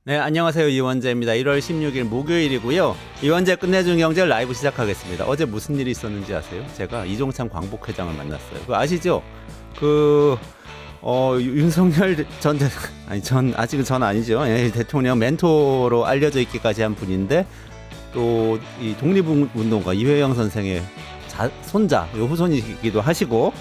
네, 안녕하세요. 이원재입니다. 1월 16일 목요일이고요. 이원재 끝내준 경제 라이브 시작하겠습니다. 어제 무슨 일이 있었는지 아세요? 제가 이종찬 광복회장을 만났어요. 그거 아시죠? 윤석열 아직은 전 아니죠. 예, 대통령 멘토로 알려져 있기까지 한 분인데 또 이 독립운동가 이회영 선생의 손자, 후손이기도 하시고,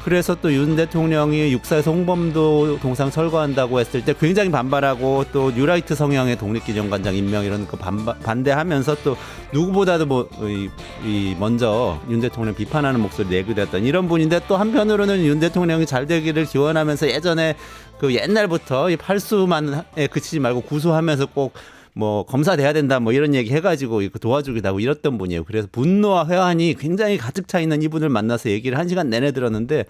그래서 또 윤 대통령이 육사에서 홍범도 동상 철거한다고 했을 때 굉장히 반발하고, 또 뉴라이트 성향의 독립기념관장 임명 이런 거 반대하면서 또 누구보다도 먼저 윤 대통령 비판하는 목소리 내기도 했던 이런 분인데, 또 한편으로는 윤 대통령이 잘 되기를 기원하면서 예전에 그 옛날부터 이 팔수만에 그치지 말고 구수하면서 꼭 검사 돼야 된다 이런 얘기 해가지고 도와주기도 하고 이랬던 분이에요. 그래서 분노와 회한이 굉장히 가득 차 있는 이분을 만나서 얘기를 1시간 내내 들었는데,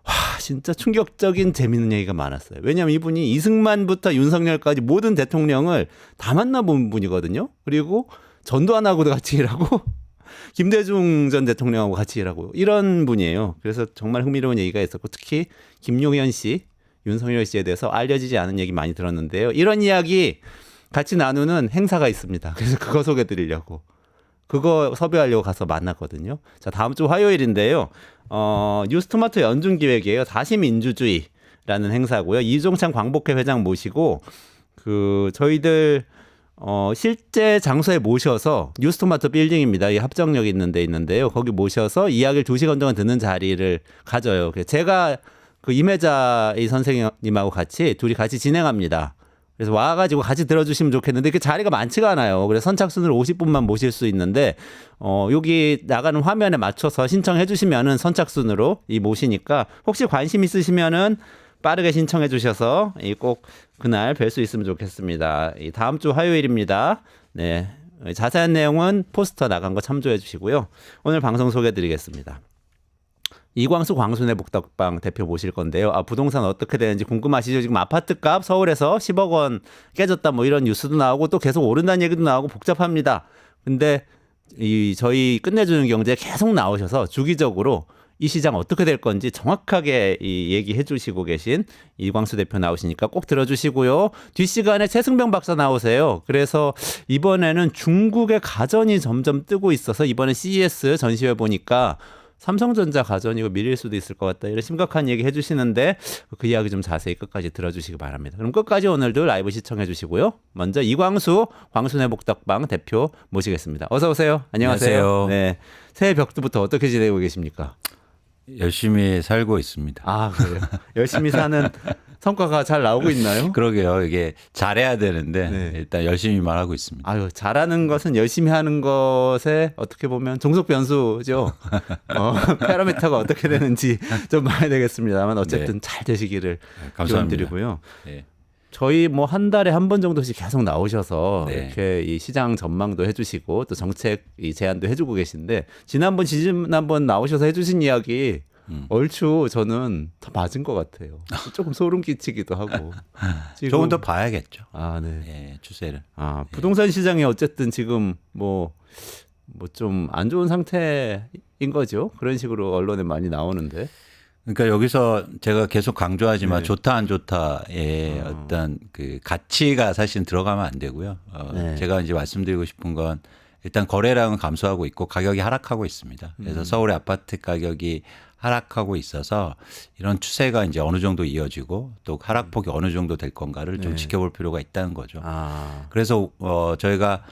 와, 진짜 충격적인 재밌는 얘기가 많았어요. 왜냐하면 이분이 이승만부터 윤석열까지 모든 대통령을 다 만나본 분이거든요. 그리고 전도 안 하고도 같이 일하고 김대중 전 대통령하고 같이 일하고 이런 분이에요. 그래서 정말 흥미로운 얘기가 있었고, 특히 김용현 씨, 윤석열 씨에 대해서 알려지지 않은 얘기 많이 들었는데요. 이런 이야기 같이 나누는 행사가 있습니다. 그래서 그거 소개드리려고, 그거 섭외하려고 가서 만났거든요. 자, 다음 주 화요일인데요. 뉴스토마토 연중기획이에요. 다시 민주주의라는 행사고요. 이종찬 광복회 회장 모시고 저희들 실제 장소에 모셔서, 뉴스토마토 빌딩입니다. 이 합정역 있는 데 있는데요. 거기 모셔서 이야기를 2시간 동안 듣는 자리를 가져요. 제가 임혜자 이 선생님하고 둘이 같이 진행합니다. 그래서 와가지고 같이 들어주시면 좋겠는데 그 자리가 많지가 않아요. 그래서 선착순으로 50분만 모실 수 있는데, 여기 나가는 화면에 맞춰서 신청해 주시면은 선착순으로 모시니까, 혹시 관심 있으시면은 빠르게 신청해 주셔서 꼭 그날 뵐 수 있으면 좋겠습니다. 다음 주 화요일입니다. 네, 자세한 내용은 포스터 나간 거 참조해 주시고요. 오늘 방송 소개해 드리겠습니다. 이광수 광순의 복덕방 대표 모실 건데요. 부동산 어떻게 되는지 궁금하시죠? 지금 아파트값 서울에서 10억 원 깨졌다 이런 뉴스도 나오고, 또 계속 오른다는 얘기도 나오고 복잡합니다. 근데 저희 끝내주는 경제에 계속 나오셔서 주기적으로 이 시장 어떻게 될 건지 정확하게 얘기해 주시고 계신 이광수 대표 나오시니까 꼭 들어주시고요. 뒷시간에 최승병 박사 나오세요. 그래서 이번에는 중국의 가전이 점점 뜨고 있어서, 이번에 CES 전시회 보니까 삼성전자 가전이고 밀릴 수도 있을 것 같다, 이런 심각한 얘기 해주시는데, 그 이야기 좀 자세히 끝까지 들어주시기 바랍니다. 그럼 끝까지 오늘도 라이브 시청해 주시고요. 먼저 이광수 광순의 복덕방 대표 모시겠습니다. 어서 오세요. 안녕하세요. 안녕하세요. 네, 새해 벽두부터 어떻게 지내고 계십니까? 열심히 살고 있습니다. 그래요? 열심히 사는 성과가 잘 나오고 있나요? 그러게요. 이게 잘해야 되는데 네. 일단 열심히만 하고 있습니다. 잘하는 것은 열심히 하는 것에 어떻게 보면 종속 변수죠. 파라미터가 어떻게 되는지 좀 봐야 되겠습니다만, 어쨌든 잘 되시기를 기원드리고요. 네. 저희 한 달에 한 번 정도씩 계속 나오셔서 네. 이렇게 이 시장 전망도 해주시고 또 정책 제안도 해주고 계신데, 지난번 나오셔서 해주신 이야기 얼추 저는 다 맞은 것 같아요. 조금 소름 끼치기도 하고. 조금 더 봐야겠죠. 네. 네, 추세를. 부동산 시장이 어쨌든 지금 좀 안 좋은 상태인 거죠. 그런 식으로 언론에 많이 나오는데. 그러니까 여기서 제가 계속 강조하지만, 네. 좋다 안 좋다의 어떤 그 가치가 사실 들어가면 안 되고요. 네. 제가 이제 말씀드리고 싶은 건, 일단 거래량은 감소하고 있고 가격이 하락하고 있습니다. 그래서 서울의 아파트 가격이 하락하고 있어서 이런 추세가 이제 어느 정도 이어지고, 또 하락폭이 어느 정도 될 건가를 좀 지켜볼 필요가 있다는 거죠. 그래서 저희가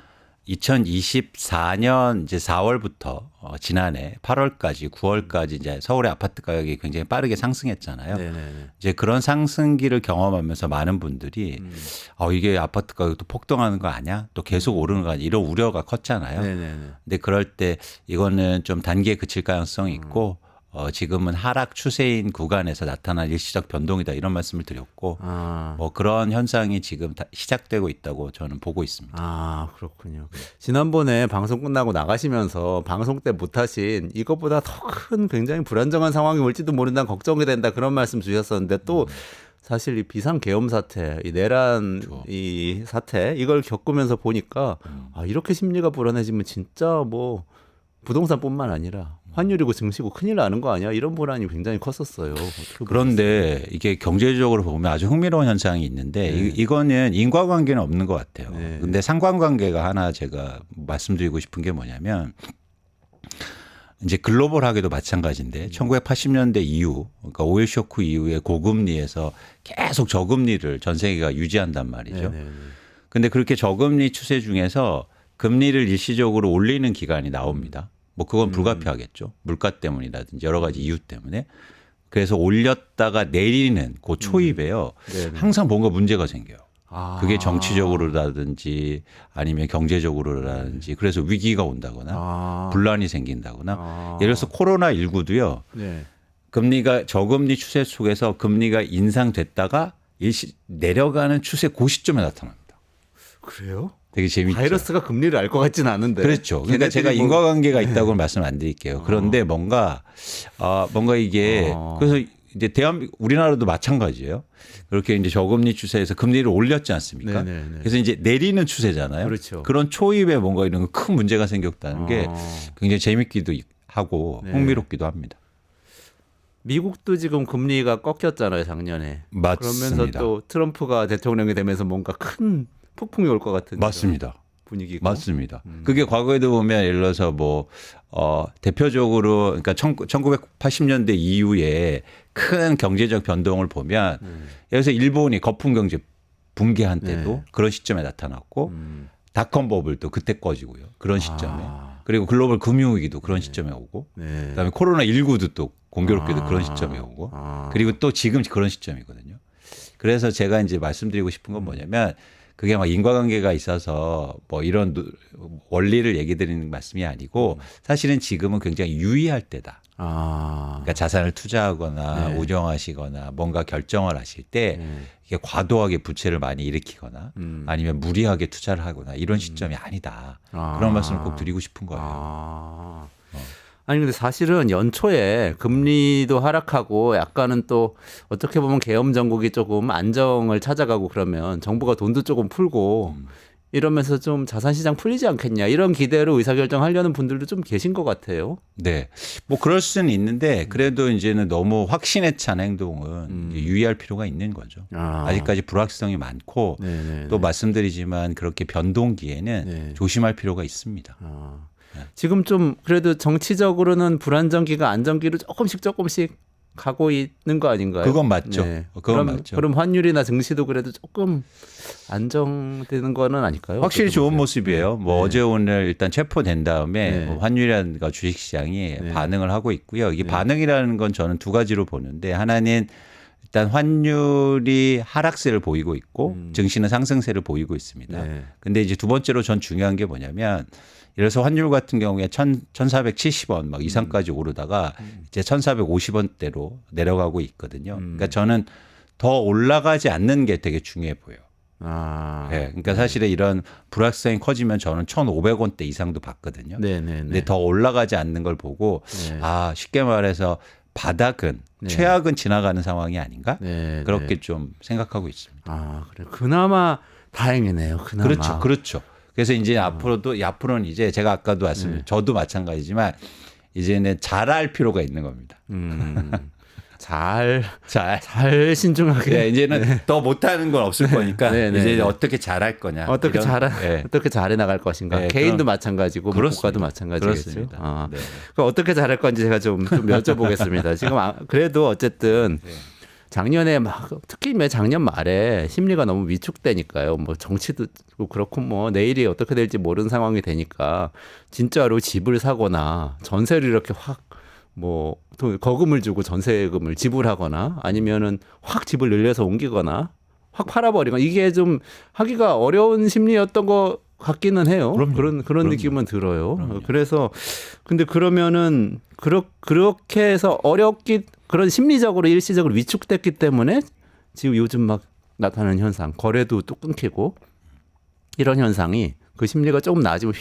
2024년 이제 4월부터 지난해 8월까지 9월까지 이제 서울의 아파트 가격이 굉장히 빠르게 상승했잖아요. 네네네. 이제 그런 상승기를 경험하면서 많은 분들이 이게 아파트 가격도 폭등하는 거 아니야? 또 계속 오르는 거 아니야? 이런 우려가 컸잖아요. 네네네. 근데 그럴 때 이거는 좀 단기에 그칠 가능성이 있고, 지금은 하락 추세인 구간에서 나타난 일시적 변동이다, 이런 말씀을 드렸고, 그런 현상이 지금 시작되고 있다고 저는 보고 있습니다. 그렇군요. 지난번에 방송 끝나고 나가시면서 방송 때 못하신 이것보다 더 큰 굉장히 불안정한 상황이 올지도 모른다는 걱정이 된다, 그런 말씀 주셨었는데, 또 사실 이 비상계엄 사태, 이 내란 이 사태, 이걸 겪으면서 보니까 이렇게 심리가 불안해지면 진짜 부동산뿐만 아니라 환율이고 증시고 큰일 나는 거 아니야? 이런 불안이 굉장히 컸었어요. 어떻게 그런데 이게 경제적으로 보면 아주 흥미로운 현상이 있는데 네. 이거는 인과관계는 없는 것 같아요. 네. 근데 상관관계가 하나 제가 말씀드리고 싶은 게 뭐냐면 이제 글로벌하게도 마찬가지인데 1980년대 이후 그러니까 오일 쇼크 이후에 고금리에서 계속 저금리를 전 세계가 유지한단 말이죠. 네네네. 근데 그렇게 저금리 추세 중에서 금리를 일시적으로 올리는 기간이 나옵니다. 뭐 그건 불가피하겠죠. 물가 때문이라든지 여러 가지 이유 때문에. 그래서 올렸다가 내리는 그 초입에요. 네네. 항상 뭔가 문제가 생겨요. 아. 그게 정치적으로라든지 아니면 경제적으로라든지 그래서 위기가 온다거나 아. 분란이 생긴다거나 아. 예를 들어서 코로나19도요. 네. 금리가 저금리 추세 속에서 금리가 인상됐다가 일시 내려가는 추세 그 시점에 나타납니다. 그래요? 되게 재밌죠. 바이러스가 금리를 알 것 같지는 않은데. 그렇죠. 그러니까 제가 걔네들이 뭐- 인과관계가 있다고는 말씀 안 드릴게요. 그런데 뭔가 이게 그래서 이제 우리나라도 마찬가지예요. 그렇게 이제 저금리 추세에서 금리를 올렸지 않습니까? 네네네. 그래서 이제 내리는 추세잖아요. 그렇죠. 런 초입에 뭔가 이런 큰 문제가 생겼다는 게 굉장히 재밌기도 하고 네. 흥미롭기도 합니다. 미국도 지금 금리가 꺾였잖아요, 작년에. 맞습니다. 그러면서 또 트럼프가 대통령이 되면서 뭔가 큰 폭풍이 올 것 같은 맞습니다. 분위기고. 맞습니다. 그게 과거에도 보면 예를 들어서 대표적으로 그러니까 1980년대 이후에 큰 경제적 변동을 보면 예를 들어서 일본이 거품 경제 붕괴한 때도 네. 그런 시점에 나타났고 닷컴 버블도 그때 꺼지고요. 그런 시점에. 아. 그리고 글로벌 금융위기도 그런 시점에 오고 네. 그다음에 코로나19도 또 공교롭게도 그런 시점에 오고 그리고 또 지금 그런 시점이거든요. 그래서 제가 이제 말씀드리고 싶은 건 뭐냐면 그게 막 인과관계가 있어서 뭐 이런 원리를 얘기 드리는 말씀이 아니고 사실은 지금은 굉장히 유의할 때다. 그러니까 자산을 투자하거나 네. 운영하시거나 뭔가 결정을 하실 때 이게 과도하게 부채를 많이 일으키거나 아니면 무리하게 투자를 하거나 이런 시점이 아니다. 그런 말씀을 꼭 드리고 싶은 거예요. 아니 근데 사실은 연초에 금리도 하락하고 약간은 또 어떻게 보면 계엄 정국이 조금 안정을 찾아가고 그러면 정부가 돈도 조금 풀고 이러면서 좀 자산시장 풀리지 않겠냐 이런 기대로 의사결정하려는 분들도 좀 계신 것 같아요. 네. 뭐 그럴 수는 있는데 그래도 이제는 너무 확신에 찬 행동은 이제 유의할 필요가 있는 거죠. 아직까지 불확실성이 많고 네네네. 또 말씀드리지만 그렇게 변동기에는 네. 조심할 필요가 있습니다. 지금 좀 그래도 정치적으로는 불안정기가 안정기로 조금씩 가고 있는 거 아닌가요? 그건 맞죠. 그건 맞죠. 그럼 환율이나 증시도 그래도 조금 안정되는 거는 아닐까요? 확실히 어떻게 좋은 보세요? 모습이에요. 뭐 어제 오늘 일단 체포된 다음에 네. 뭐 환율이라든가 주식시장이 네. 반응을 하고 있고요. 이게 반응이라는 건 저는 두 가지로 보는데 하나는 일단 환율이 하락세를 보이고 있고 증시는 상승세를 보이고 있습니다. 네. 근데 이제 두 번째로 전 중요한 게 뭐냐면 예를 들어서 환율 같은 경우에 1,470원 막 이상까지 오르다가 이제 1,450원대로 내려가고 있거든요. 그러니까 저는 더 올라가지 않는 게 되게 중요해 보여요. 네, 그러니까 사실은 이런 불확실성이 커지면 저는 1,500원대 이상도 봤거든요. 네네네. 근데 더 올라가지 않는 걸 보고 네. 쉽게 말해서 바닥은 네. 최악은 지나가는 상황이 아닌가 네, 그렇게 네. 좀 생각하고 있습니다. 그래. 그나마 다행이네요. 그나마. 그렇죠. 그래서 이제 앞으로는 이제 제가 아까도 저도 마찬가지지만 이제는 잘할 필요가 있는 겁니다. 잘 잘. 신중하게. 네, 이제는 더 못하는 건 없을 거니까 네, 네, 이제 네. 어떻게 잘할 거냐. 어떻게 네. 어떻게 잘해 나갈 것인가. 네, 개인도 그럼- 마찬가지고 뭐 그렇습니다. 국가도 마찬가지겠죠. 그렇습니다. 네. 그럼 어떻게 잘할 건지 제가 좀 여쭤보겠습니다. 지금 그래도 어쨌든 네. 작년에 특히 작년 말에 심리가 너무 위축되니까요. 뭐 정치도 그렇고 뭐 내일이 어떻게 될지 모르는 상황이 되니까 진짜로 집을 사거나 전세를 이렇게 확 거금을 주고 전세금을 지불하거나 아니면은 확 집을 늘려서 옮기거나 확 팔아버리거나 이게 좀 하기가 어려운 심리였던 것 같기는 해요. 그런 느낌은 들어요. 그래서 근데 그러면은 그렇게 해서 그런 심리적으로 일시적으로 위축됐기 때문에 지금 요즘 막 나타나는 현상, 거래도 또 끊기고 이런 현상이 그 심리가 조금 나아지면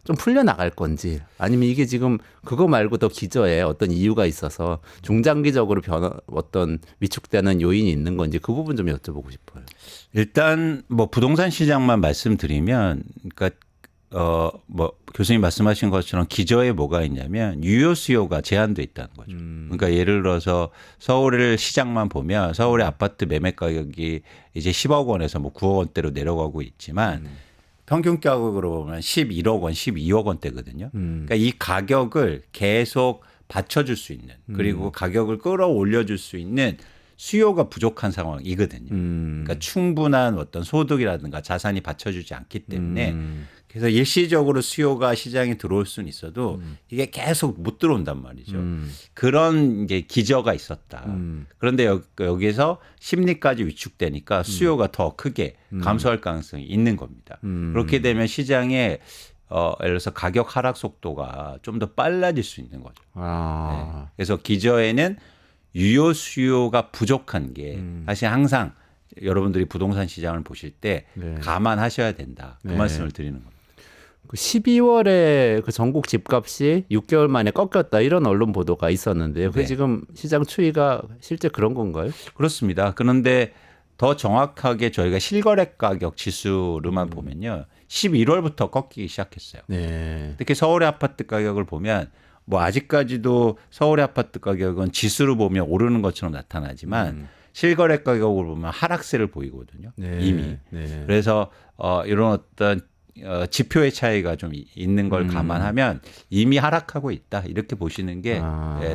좀 풀려나갈 건지 아니면 이게 지금 그거 말고 더 기저에 어떤 이유가 있어서 중장기적으로 어떤 위축되는 요인이 있는 건지 그 부분 좀 여쭤보고 싶어요. 일단 뭐 부동산 시장만 말씀드리면 그러니까 뭐 교수님 말씀하신 것처럼 기저에 뭐가 있냐면 유효 수요가 제한돼 있다는 거죠. 그러니까 예를 들어서 서울 시장만 보면 서울의 아파트 매매 가격이 이제 10억 원에서 뭐 9억 원대로 내려가고 있지만 평균 가격으로 보면 11억 원, 12억 원대거든요. 그러니까 이 가격을 계속 받쳐줄 수 있는 그리고 가격을 끌어올려줄 수 있는 수요가 부족한 상황이거든요. 그러니까 충분한 어떤 소득이라든가 자산이 받쳐주지 않기 때문에 그래서 일시적으로 수요가 시장에 들어올 수는 있어도 이게 계속 못 들어온단 말이죠. 그런 이제 기저가 있었다. 그런데 여기서 심리까지 위축되니까 수요가 더 크게 감소할 가능성이 있는 겁니다. 그렇게 되면 시장에 예를 들어서 가격 하락 속도가 좀 더 빨라질 수 있는 거죠. 네. 그래서 기저에는 유효 수요가 부족한 게 사실 항상 여러분들이 부동산 시장을 보실 때 감안하셔야 된다. 그 말씀을 드리는 겁니다. 그 12월에 그 전국 집값이 6개월 만에 꺾였다 이런 언론 보도가 있었는데요. 그게 지금 시장 추이가 실제 그런 건가요? 그렇습니다. 그런데 더 정확하게 저희가 실거래 가격 지수로만 보면요. 11월부터 꺾이기 시작했어요. 특히 서울의 아파트 가격을 보면 뭐 아직까지도 서울의 아파트 가격은 지수로 보면 오르는 것처럼 나타나지만 실거래 가격을 보면 하락세를 보이거든요. 이미. 그래서 이런 어떤 지표의 차이가 좀 있는 걸 감안하면 이미 하락하고 있다. 이렇게 보시는 게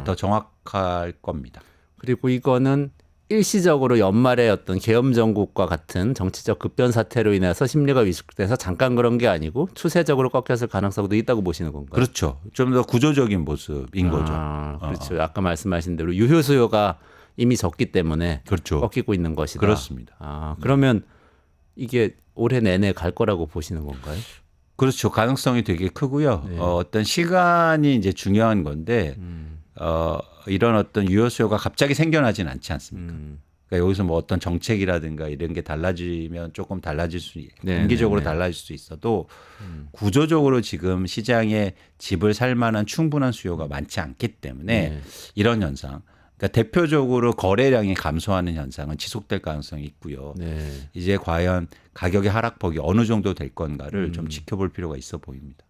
더 정확할 겁니다. 그리고 이거는 일시적으로 연말에 어떤 계엄정국과 같은 정치적 급변 사태로 인해서 심리가 위축돼서 잠깐 그런 게 아니고 추세적으로 꺾였을 가능성도 있다고 보시는 건가요? 그렇죠. 좀 더 구조적인 모습인 거죠. 그렇죠. 아까 말씀하신 대로 유효 수요가 이미 적기 때문에 그렇죠. 꺾이고 있는 것이다. 그렇습니다. 그러면 이게 올해 내내 갈 거라고 보시는 건가요? 그렇죠. 가능성이 되게 크고요. 어떤 시간이 이제 중요한 건데 이런 어떤 유효 수요가 갑자기 생겨나지는 않지 않습니까? 그러니까 여기서 뭐 어떤 정책이라든가 이런 게 달라지면 조금 달라질 수, 단기적으로 달라질 수 있어도 구조적으로 지금 시장에 집을 살 만한 충분한 수요가 많지 않기 때문에 이런 현상. 그러니까 대표적으로 거래량이 감소하는 현상은 지속될 가능성이 있고요. 이제 과연 가격의 하락폭이 어느 정도 될 건가를 좀 지켜볼 필요가 있어 보입니다.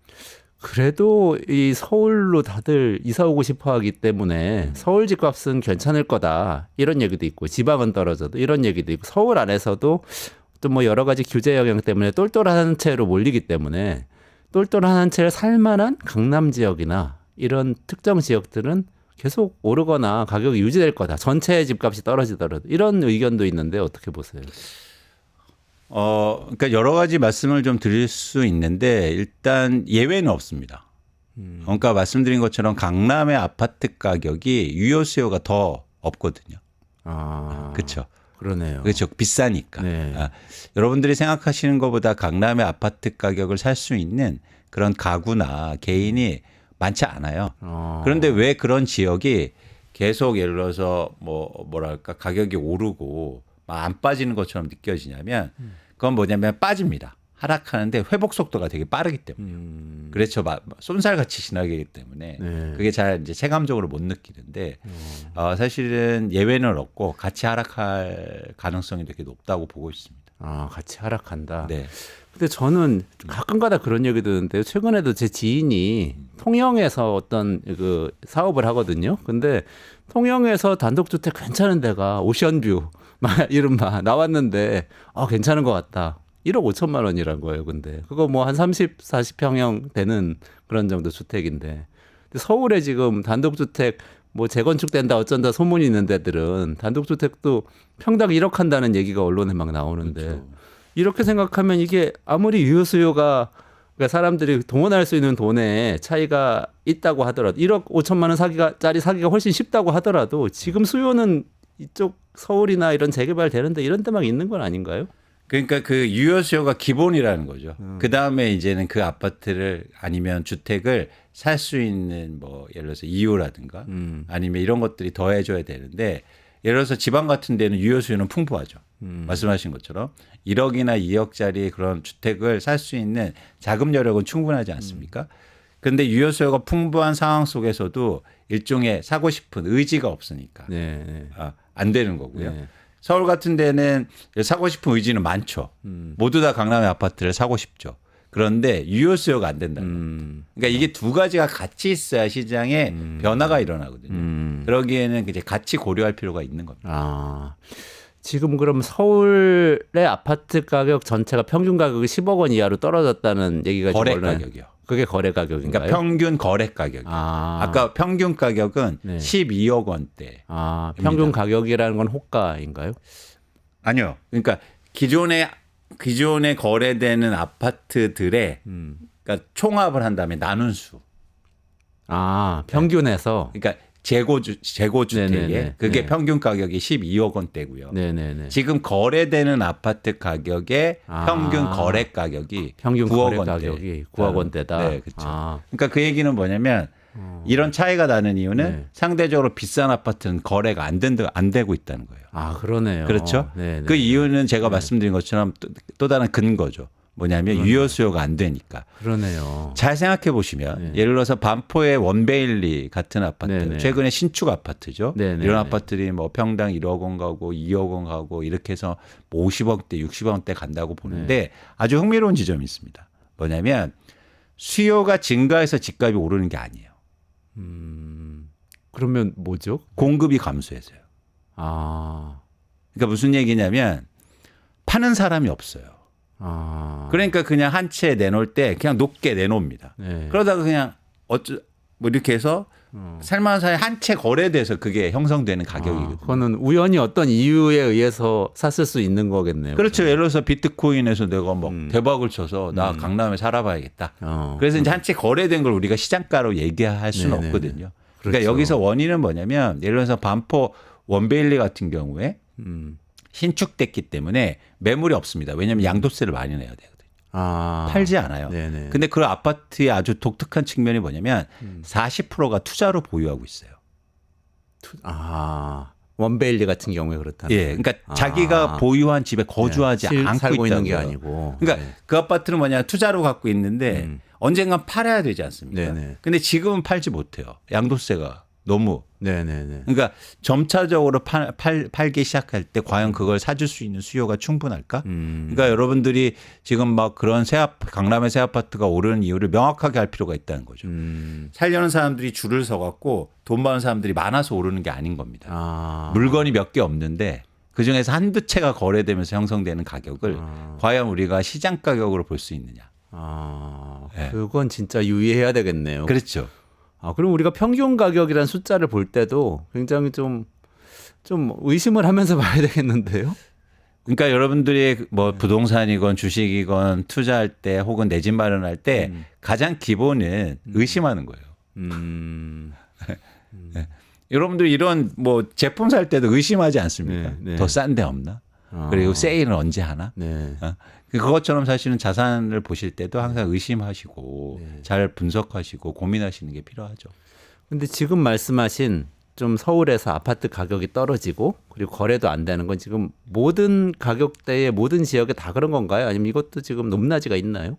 그래도 이 서울로 다들 이사 오고 싶어 하기 때문에 서울 집값은 괜찮을 거다. 이런 얘기도 있고 지방은 떨어져도 이런 얘기도 있고 서울 안에서도 또 뭐 여러 가지 규제 영향 때문에 똘똘한 채로 몰리기 때문에 똘똘한 채를 살 만한 강남 지역이나 이런 특정 지역들은 계속 오르거나 가격이 유지될 거다. 전체 집값이 떨어지더라도 이런 의견도 있는데 어떻게 보세요? 그러니까 여러 가지 말씀을 좀 드릴 수 있는데 일단 예외는 없습니다. 그러니까 말씀드린 것처럼 강남의 아파트 가격이 유효 수요가 더 없거든요. 그렇죠. 그러네요. 그렇죠. 비싸니까. 여러분들이 생각하시는 것보다 강남의 아파트 가격을 살 수 있는 그런 가구나 개인이 많지 않아요. 그런데 왜 그런 지역이 계속 예를 들어서 뭐랄까 가격이 오르고 안 빠지는 것처럼 느껴지냐면 그건 뭐냐면 빠집니다. 하락하는데 회복 속도가 되게 빠르기 때문에 그렇죠. 쏜살같이 지나가기 때문에 그게 잘 이제 체감적으로 못 느끼는데 사실은 예외는 없고 같이 하락할 가능성이 되게 높다고 보고 있습니다. 같이 하락한다. 네. 근데 저는 가끔가다 그런 얘기 듣는데요. 최근에도 제 지인이 통영에서 어떤 그 사업을 하거든요. 근데 통영에서 단독주택 괜찮은 데가 오션뷰 이른바 나왔는데 괜찮은 것 같다. 1억 5천만 원이란 거예요. 근데 그거 뭐 한 30, 40평형 되는 그런 정도 주택인데 근데 서울에 지금 단독주택 뭐 재건축된다 어쩐다 소문이 있는 데들은 단독주택도 평당 1억 한다는 얘기가 언론에 막 나오는데 그렇죠. 이렇게 생각하면 이게 아무리 유효 수요가 그러니까 사람들이 동원할 수 있는 돈에 차이가 있다고 하더라도 1억 5천만 원 짜리 사기가 훨씬 쉽다고 하더라도 지금 수요는 이쪽 서울이나 이런 재개발 되는데 이런 데만 있는 건 아닌가요? 그러니까 그 유효 수요가 기본이라는 거죠. 그 다음에 이제는 그 아파트를 아니면 주택을 살 수 있는 뭐 예를 들어서 이유라든가 아니면 이런 것들이 더해져야 되는데 예를 들어서 지방 같은 데는 유효 수요는 풍부하죠. 말씀하신 것처럼 1억이나 2억짜리 그런 주택을 살 수 있는 자금 여력은 충분하지 않습니까? 그런데 유효 수요가 풍부한 상황 속에서도 일종의 사고 싶은 의지가 없으니까 안 되는 거고요. 서울 같은 데는 사고 싶은 의지는 많죠. 모두 다 강남의 아파트를 사고 싶죠. 그런데 유효 수요가 안 된다는 거예요. 그러니까 이게 두 가지가 같이 있어야 시장에 변화가 일어나거든요. 그러기에는 이제 같이 고려할 필요가 있는 겁니다. 아, 지금 그럼 서울의 아파트 가격 전체가 평균 가격이 10억 원 이하로 떨어졌다는 얘기가 거래 지금 언론에- 가격이요. 그게 거래 가격인가요? 그러니까 평균 거래 가격. 아, 아까 평균 가격은 네. 12억 원대. 아, 평균 가격이라는 건 호가인가요? 아니요. 그러니까 기존에 거래되는 아파트들의 그러니까 총합을 한 다음에 나눈 수. 아, 평균에서. 그러니까 재고주택에 네네네. 그게 네. 평균 가격이 12억 원대고요. 네네네. 지금 거래되는 아파트 가격의 아. 평균 거래 가격이 평균 9억 거래 원대. 가격이 9억 원대다. 네, 그렇죠. 아, 그러니까 그 얘기는 뭐냐면 이런 차이가 나는 이유는 네. 상대적으로 비싼 아파트는 거래가 안 되고 있다는 거예요. 아, 그러네요. 그렇죠? 네네. 그 이유는 제가 말씀드린 것처럼 또 다른 근거죠. 뭐냐면 유효 수요가 안 되니까. 그러네요. 잘 생각해 보시면 예를 들어서 반포의 원베일리 같은 아파트 네네. 최근에 신축 아파트죠. 네네네. 이런 아파트들이 뭐 평당 1억 원 가고 2억 원 가고 이렇게 해서 뭐 50억대 60억대 간다고 보는데 네. 아주 흥미로운 지점이 있습니다. 뭐냐면 수요가 증가해서 집값이 오르는 게 아니에요. 그러면 뭐죠? 공급이 감소해서요. 아, 그러니까 무슨 얘기냐면 파는 사람이 없어요. 아. 그러니까 그냥 한 채 내놓을 때 그냥 높게 내놓습니다. 네. 그러다가 그냥 뭐 이렇게 해서 살만한 사이에 한 채 거래돼서 그게 형성되는 가격이거든요. 그거는 우연히 어떤 이유에 의해서 샀을 수 있는 거겠네요. 그렇죠. 예를 들어서 비트코인에서 내가 뭐 대박을 쳐서 나 강남에 살아봐야겠다. 그래서 이제 한 채 거래된 걸 우리가 시장가로 얘기할 수는 네네네. 없거든요. 그러니까 그렇죠. 여기서 원인은 뭐냐면 예를 들어서 반포 원베일리 같은 경우에 신축됐기 때문에 매물이 없습니다. 왜냐하면 양도세를 많이 내야 되거든요. 아. 팔지 않아요. 네네. 근데 그 아파트의 아주 독특한 측면이 뭐냐면 40%가 투자로 보유하고 있어요. 아. 원베일리 같은 경우에 그렇다는. 예, 그러니까 자기가 보유한 집에 거주하지 않고 살고 있는 게 있다고요. 아니고. 그러니까 네. 그 아파트는 뭐냐 투자로 갖고 있는데 언젠간 팔아야 되지 않습니까? 네네. 근데 지금은 팔지 못해요. 양도세가 너무. 네네네. 그러니까 점차적으로 팔기 시작할 때 과연 그걸 사줄 수 있는 수요가 충분할까? 그러니까 여러분들이 지금 막 그런 강남의 새 아파트가 오르는 이유를 명확하게 할 필요가 있다는 거죠. 살려는 사람들이 줄을 서갖고 돈 많은 사람들이 많아서 오르는 게 아닌 겁니다. 아. 물건이 몇 개 없는데 그중에서 한두 채가 거래되면서 형성되는 가격을 과연 우리가 시장 가격으로 볼 수 있느냐. 아. 네. 그건 진짜 유의해야 되겠네요. 그렇죠. 아, 그럼 우리가 평균 가격이라는 숫자를 볼 때도 굉장히 좀 의심을 하면서 봐야 되겠는데요? 그러니까 여러분들이 뭐 부동산이건 주식이건 투자할 때 혹은 내 집 마련할 때 가장 기본은 의심하는 거예요. 네. 여러분들 이런 뭐 제품 살 때도 의심하지 않습니까? 네, 네. 더 싼 데 없나? 그리고 세일은 언제 하나? 네. 그것처럼 사실은 자산을 보실 때도 항상 의심하시고 잘 분석하시고 고민하시는 게 필요하죠. 근데 지금 말씀하신 좀 서울에서 아파트 가격이 떨어지고 그리고 거래도 안 되는 건 지금 모든 가격대의 모든 지역에 다 그런 건가요? 아니면 이것도 지금 높낮이가 있나요?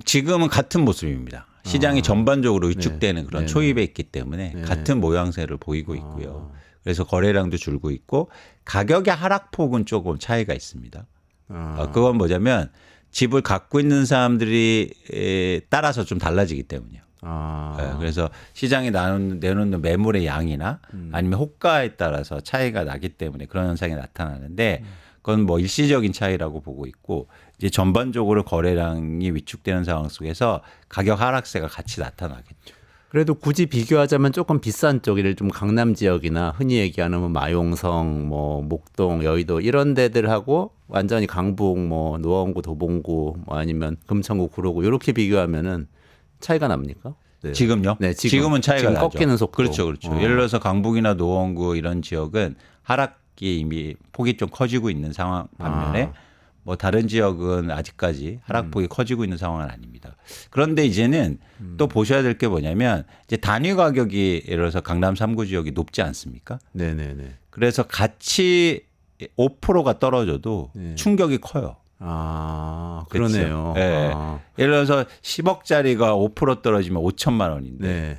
지금은 같은 모습입니다. 시장이 전반적으로 위축되는 네. 그런 네. 초입에 있기 때문에 같은 모양새를 보이고 있고요. 그래서 거래량도 줄고 있고 가격의 하락폭은 조금 차이가 있습니다. 그건 뭐냐면 집을 갖고 있는 사람들이 따라서 좀 달라지기 때문이에요. 그래서 시장에 내놓는 매물의 양이나 아니면 호가에 따라서 차이가 나기 때문에 그런 현상이 나타나는데 그건 뭐 일시적인 차이라고 보고 있고 이제 전반적으로 거래량이 위축되는 상황 속에서 가격 하락세가 같이 나타나겠죠. 그래도 굳이 비교하자면 조금 비싼 쪽, 예를 좀 강남 지역이나 흔히 얘기하는 뭐 마용성, 뭐 목동, 여의도 이런 데들하고 완전히 강북, 뭐 노원구, 도봉구, 뭐 아니면 금천구, 구로구 이렇게 비교하면은 차이가 납니까? 네. 지금요? 네, 지금은 차이가 지금 나죠. 꺾이는 속도. 그렇죠, 그렇죠. 예를 들어서 강북이나 노원구 이런 지역은 하락이 이미 폭이 좀 커지고 있는 상황 반면에 뭐 다른 지역은 아직까지 하락폭이 커지고 있는 상황은 아닙니다. 그런데 이제는 또 보셔야 될 게 뭐냐면 이제 단위 가격이 예를 들어서 강남 3구 지역이 높지 않습니까? 네네네. 그래서 같이 5%가 떨어져도 충격이 커요. 아, 그렇죠? 그러네요. 네. 아, 예를 들어서 10억짜리가 5% 떨어지면 5천만 원인데 네.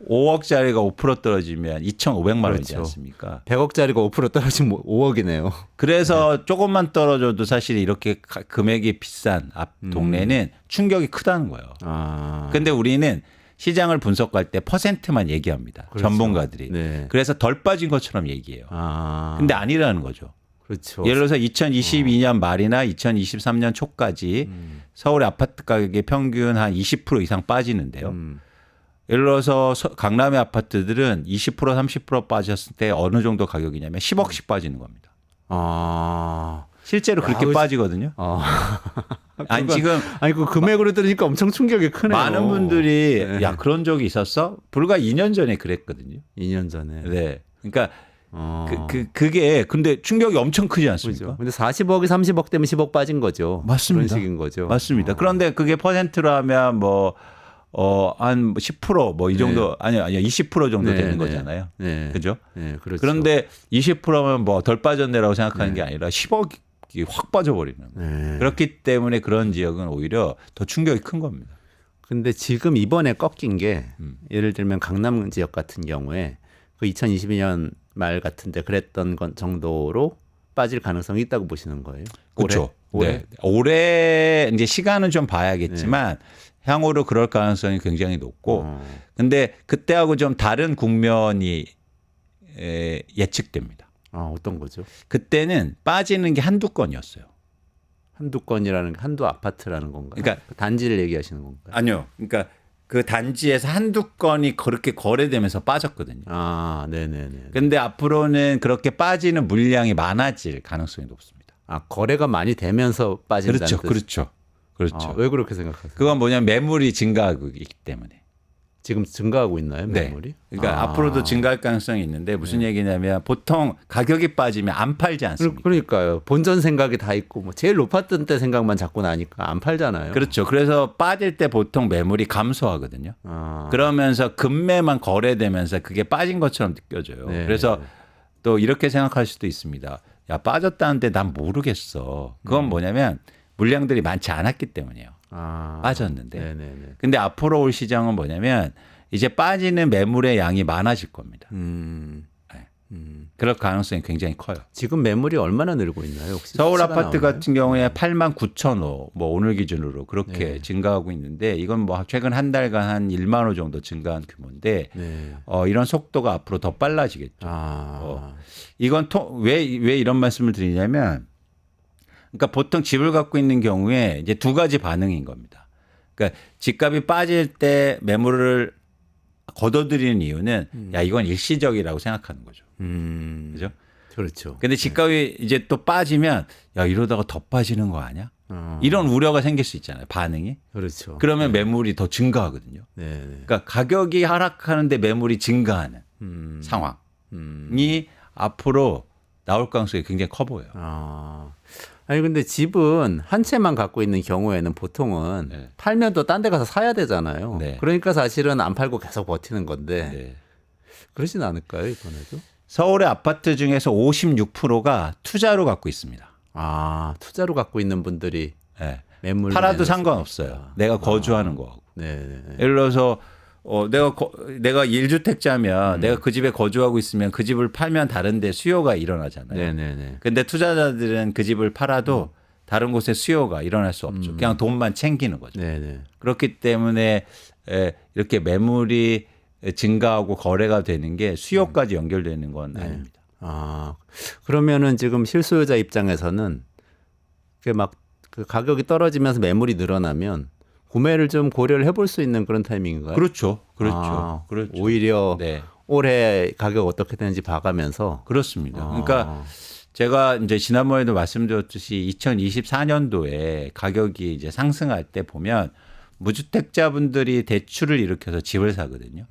5억짜리가 5% 떨어지면 2,500만 원이지 그렇죠. 않습니까? 100억짜리가 5% 떨어지면 5억이네요. 그래서 조금만 떨어져도 사실 이렇게 금액이 비싼 앞 동네는 충격이 크다는 거예요. 아. 근데 우리는 시장을 분석할 때 퍼센트만 얘기합니다. 그렇죠. 전문가들이. 네. 그래서 덜 빠진 것처럼 얘기해요. 아. 근데 아니라는 거죠. 그렇죠. 예를 들어서 2022년 말이나 2023년 초까지 서울의 아파트 가격이 평균 한 20% 이상 빠지는데요. 예를 들어서 강남의 아파트들은 20% 30% 빠졌을 때 어느 정도 가격이냐면 10억씩 빠지는 겁니다. 아. 실제로 그렇게 그거- 빠지거든요. 아니 그건- 지금 아니 그 금액으로 들으니까 엄청 충격이 크네요. 많은 분들이 네. 야 그런 적이 있었어? 불과 2년 전에 그랬거든요. 2년 전에. 네. 그러니까 어. 그게 근데 충격이 엄청 크지 않습니까? 그죠. 근데 40억이 30억 되면 10억 빠진 거죠. 맞습니다. 그런 식인 거죠. 맞습니다. 그런데 그게 퍼센트로 하면 한 10% 뭐 이 정도 아니요 20% 정도 네, 되는 네. 거잖아요. 네. 그죠? 네, 그렇죠. 그런데 20%면 뭐 덜 빠졌네라고 생각하는 게 아니라 10억이 확 빠져버리는 거예요. 네. 그렇기 때문에 그런 지역은 오히려 더 충격이 큰 겁니다. 근데 지금 이번에 꺾인 게 예를 들면 강남 지역 같은 경우에 그 2022년 말 같은데 그랬던 건 정도로 빠질 가능성이 있다고 보시는 거예요? 그렇죠. 올해? 네. 올해 이제 시간은 좀 봐야겠지만 향후로 그럴 가능성이 굉장히 높고 근데 그때하고 좀 다른 국면이 예측됩니다. 아, 어떤 거죠? 그때는 빠지는 게 한두 건이었어요. 한두 건이라는 게 한두 아파트라는 건가요? 그러니까- 그 단지를 얘기하시는 건가요? 아니요. 그러니까 그 단지에서 한두 건이 그렇게 거래되면서 빠졌거든요. 아, 네네네. 근데 앞으로는 그렇게 빠지는 물량이 많아질 가능성이 높습니다. 아, 거래가 많이 되면서 빠진다는 그렇죠. 뜻. 그렇죠. 그렇죠. 아, 왜 그렇게 생각하세요? 그건 뭐냐면 매물이 증가하고 있기 때문에. 지금 증가하고 있나요, 네. 매물이? 그러니까 아. 앞으로도 증가할 가능성이 있는데 무슨 얘기냐면 보통 가격이 빠지면 안 팔지 않습니까? 그러니까요. 본전 생각이 다 있고 뭐 제일 높았던 때 생각만 자꾸 나니까 안 팔잖아요. 그렇죠. 그래서 빠질 때 보통 매물이 감소하거든요. 아. 그러면서 급매만 거래되면서 그게 빠진 것처럼 느껴져요. 네. 그래서 또 이렇게 생각할 수도 있습니다. 야 빠졌다는데 난 모르겠어. 그건 뭐냐면 물량들이 많지 않았기 때문이에요. 아. 빠졌는데. 네네네. 근데 앞으로 올 시장은 뭐냐면 이제 빠지는 매물의 양이 많아질 겁니다. 네. 그럴 가능성이 굉장히 커요. 지금 매물이 얼마나 늘고 있나요? 혹시 서울 수치가 아파트 나오나요? 같은 경우에 89,000호 뭐 오늘 기준으로 그렇게 증가하고 있는데 이건 뭐 최근 한 달간 한 1만 호 정도 증가한 규모인데 네. 이런 속도가 앞으로 더 빨라지겠죠. 아. 이건 왜 이런 말씀을 드리냐면 그러니까 보통 집을 갖고 있는 경우에 이제 두 가지 반응인 겁니다. 그러니까 집값이 빠질 때 매물을 걷어들이는 이유는 야 이건 일시적이라고 생각하는 거죠. 그죠? 그렇죠. 근데 집값이 이제 또 빠지면 야 이러다가 더 빠지는 거 아니야? 이런 우려가 생길 수 있잖아요. 반응이. 그렇죠. 그러면 매물이 더 증가하거든요. 네. 그러니까 가격이 하락하는데 매물이 증가하는 상황이 앞으로 나올 가능성이 굉장히 커 보여요. 아. 아니 근데 집은 한 채만 갖고 있는 경우에는 보통은 네. 팔면 또 딴 데 가서 사야 되잖아요. 네. 그러니까 사실은 안 팔고 계속 버티는 건데 네. 그러진 않을까요, 이번에도? 서울의 아파트 중에서 56%가 투자로 갖고 있습니다. 아, 투자로 갖고 있는 분들이 네. 매물 팔아도 내놓을 상관없어요. 수가 있다. 내가 거주하는 거하고. 네. 네. 예를 들어서 내가 1주택자면 내가 그 집에 거주하고 있으면 그 집을 팔면 다른 데 수요가 일어나잖아요. 네네네. 근데 투자자들은 그 집을 팔아도 다른 곳에 수요가 일어날 수 없죠. 그냥 돈만 챙기는 거죠. 네네. 그렇기 때문에 이렇게 매물이 증가하고 거래가 되는 게 수요까지 연결되는 건 아닙니다. 아, 그러면은 지금 실소유자 입장에서는 그 가격이 떨어지면서 매물이 늘어나면 구매를 좀 고려를 해볼 수 있는 그런 타이밍인가요? 그렇죠. 그렇죠. 아, 그렇죠. 오히려 네. 올해 가격 어떻게 되는지 봐가면서. 그렇습니다. 그러니까 제가 이제 지난번에도 말씀드렸듯이 2024년도에 가격이 이제 상승할 때 보면 무주택자분들이 대출을 일으켜서 집을 사거든요.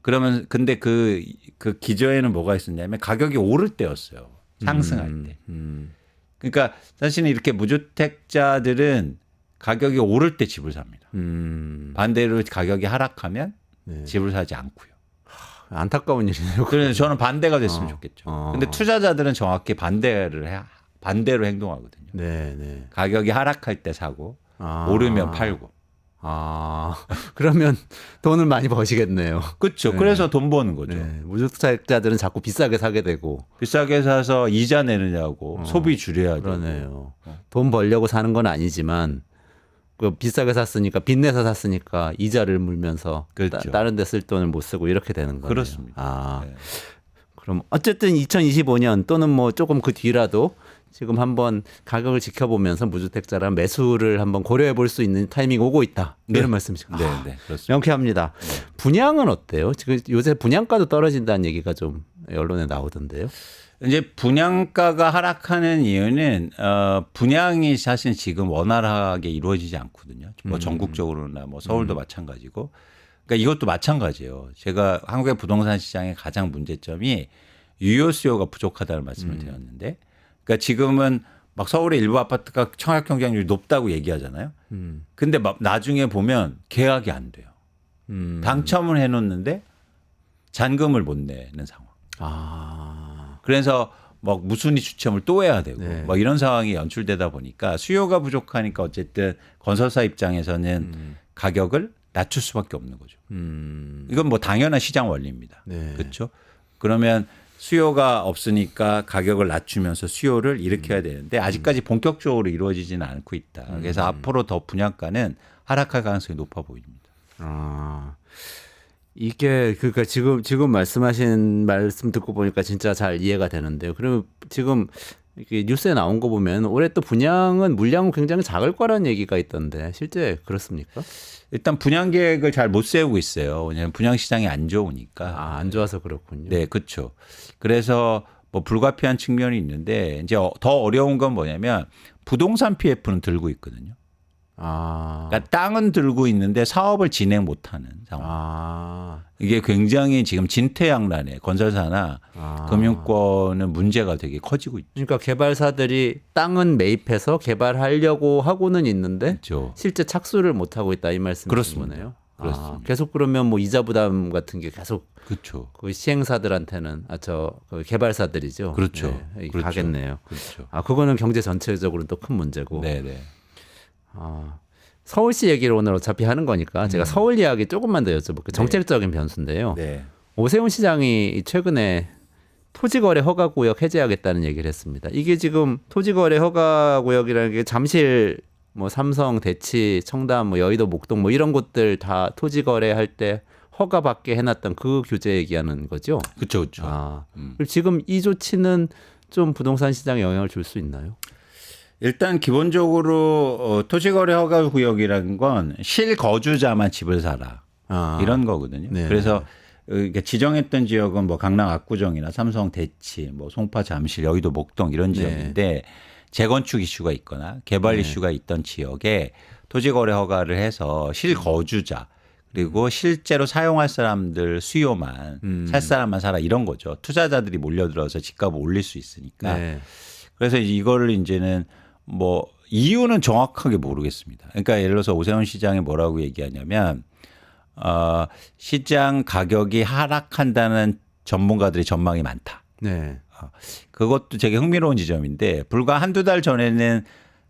그러면 근데 그 기저에는 뭐가 있었냐면 가격이 오를 때였어요. 상승할 때. 그러니까 사실은 이렇게 무주택자들은 가격이 오를 때 집을 삽니다. 반대로 가격이 하락하면 네. 집을 사지 않고요. 안타까운 일이네요. 그래서 저는 반대가 됐으면 좋겠죠. 근데 투자자들은 정확히 반대로 행동하거든요. 네네. 가격이 하락할 때 사고 아. 오르면 팔고. 아, 그러면 돈을 많이 버시겠네요. 그렇죠. 네. 그래서 돈 버는 거죠. 네, 무주택자들은 자꾸 비싸게 사게 되고. 비싸게 사서 이자 내느냐고 소비 줄여야 되고. 그러네요. 돈 벌려고 사는 건 아니지만 그 비싸게 샀으니까 빚내서 샀으니까 이자를 물면서 그렇죠. 다른 데 쓸 돈을 못 쓰고 이렇게 되는 거예요. 그렇습니다. 아, 네. 그럼 어쨌든 2025년 또는 뭐 조금 그 뒤라도 지금 한번 가격을 지켜보면서 무주택자랑 매수를 한번 고려해 볼 수 있는 타이밍 오고 있다. 이런 말씀이시죠. 네, 네, 그렇습니다. 명쾌합니다. 분양은 어때요? 지금 요새 분양가도 떨어진다는 얘기가 좀 언론에 나오던데요. 이제 분양가가 하락하는 이유는 분양이 사실 지금 원활하게 이루어지지 않거든요. 뭐 전국적으로나 뭐 서울도 마찬가지고. 그러니까 이것도 마찬가지예요. 제가 한국의 부동산 시장의 가장 문제점이 유효 수요가 부족하다는 말씀을 드렸는데, 그러니까 지금은 막 서울의 일부 아파트가 청약 경쟁률이 높다고 얘기하잖아요. 근데 막 나중에 보면 계약이 안 돼요. 당첨을 해놓는데 잔금을 못 내는 상황. 아, 그래서 막 무순위 추첨을 또 해야 되고 네. 막 이런 상황이 연출되다 보니까 수요가 부족하니까 어쨌든 건설사 입장에서는 가격을 낮출 수밖에 없는 거죠. 이건 뭐 당연한 시장 원리입니다. 네. 그렇죠? 그러면 수요가 없으니까 가격을 낮추면서 수요를 일으켜야 되는데 아직까지 본격적으로 이루어지지는 않고 있다. 그래서 앞으로 더 분양가는 하락할 가능성이 높아 보입니다. 아, 이게 그러니까 지금 말씀하신 말씀 듣고 보니까 진짜 잘 이해가 되는데요. 그러면 지금 이렇게 뉴스에 나온 거 보면 올해 또 분양은 물량은 굉장히 작을 거라는 얘기가 있던데 실제 그렇습니까? 일단 분양 계획을 잘 못 세우고 있어요. 왜냐하면 분양 시장이 안 좋으니까. 아, 안 좋아서 그렇군요. 네, 그렇죠. 그래서 뭐 불가피한 측면이 있는데 이제 더 어려운 건 뭐냐면 부동산 PF는 들고 있거든요. 아, 그러니까 땅은 들고 있는데 사업을 진행 못하는 상황. 아, 이게 굉장히 지금 진퇴양난에 건설사나 아. 금융권은 문제가 되게 커지고 있죠. 그러니까 개발사들이 땅은 매입해서 개발하려고 하고는 있는데 그렇죠. 실제 착수를 못 하고 있다 이 말씀이신 그렇습니다. 거네요. 그렇습니다. 아, 계속 그러면 뭐 이자 부담 같은 게 계속 그렇죠. 그 시행사들한테는 그 개발사들이죠. 그렇죠. 네, 그렇죠. 가겠네요. 그렇죠. 아, 그거는 경제 전체적으로 또 큰 문제고. 네, 네. 아, 서울시 얘기를 오늘 어차피 하는 거니까 제가 서울 이야기 조금만 더 여쭤볼게요. 정책적인 변수인데요. 네. 오세훈 시장이 최근에 토지거래 허가구역 해제하겠다는 얘기를 했습니다. 이게 지금 토지거래 허가구역이라는 게 잠실, 뭐 삼성, 대치, 청담, 뭐 여의도, 목동 뭐 이런 곳들 다 토지거래할 때 허가받게 해놨던 그 규제 얘기하는 거죠. 그렇죠. 그렇죠. 아, 그럼 지금 이 조치는 좀 부동산 시장에 영향을 줄 수 있나요? 일단 기본적으로 토지거래 허가 구역이라는 건 실거주자만 집을 사라 아, 이런 거거든요. 네. 그래서 이게 지정했던 지역은 뭐 강남 압구정이나 삼성 대치, 뭐 송파 잠실, 여의도 목동 이런 지역인데 재건축 이슈가 있거나 개발 이슈가 있던 지역에 토지거래 허가를 해서 실거주자 그리고 실제로 사용할 사람들 수요만 살 사람만 사라 이런 거죠. 투자자들이 몰려들어서 집값을 올릴 수 있으니까. 네. 그래서 이거를 이제는 뭐 이유는 정확하게 모르겠습니다. 그러니까 예를 들어서 오세훈 시장이 뭐라고 얘기하냐면 시장 가격이 하락한다는 전문가들의 전망이 많다. 네. 그것도 되게 흥미로운 지점인데 불과 한두 달 전에는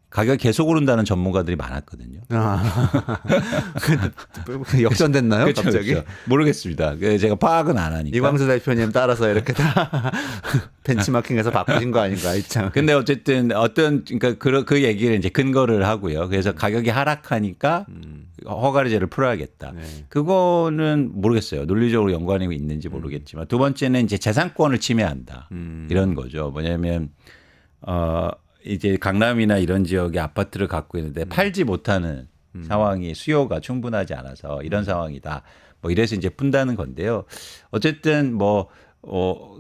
가격 계속 오른다는 전문가들이 많았거든요. 아, 역전됐나요? 그렇죠, 갑자기? 그렇죠. 모르겠습니다. 제가 파악은 안 하니까. 이광수 대표님 따라서 이렇게 다 벤치마킹해서 바꾸신 거 아닌가 입장. 근데 어쨌든 그러니까 그 얘기를 이제 근거를 하고요. 그래서 가격이 하락하니까 허가제를 풀어야겠다. 네. 그거는 모르겠어요. 논리적으로 연관이 있는지 모르겠지만 두 번째는 이제 재산권을 침해한다. 이런 거죠. 뭐냐면 이제 강남이나 이런 지역에 아파트를 갖고 있는데 팔지 못하는 상황이 수요가 충분하지 않아서 이런 상황이다. 뭐 이래서 이제 푼다는 건데요. 어쨌든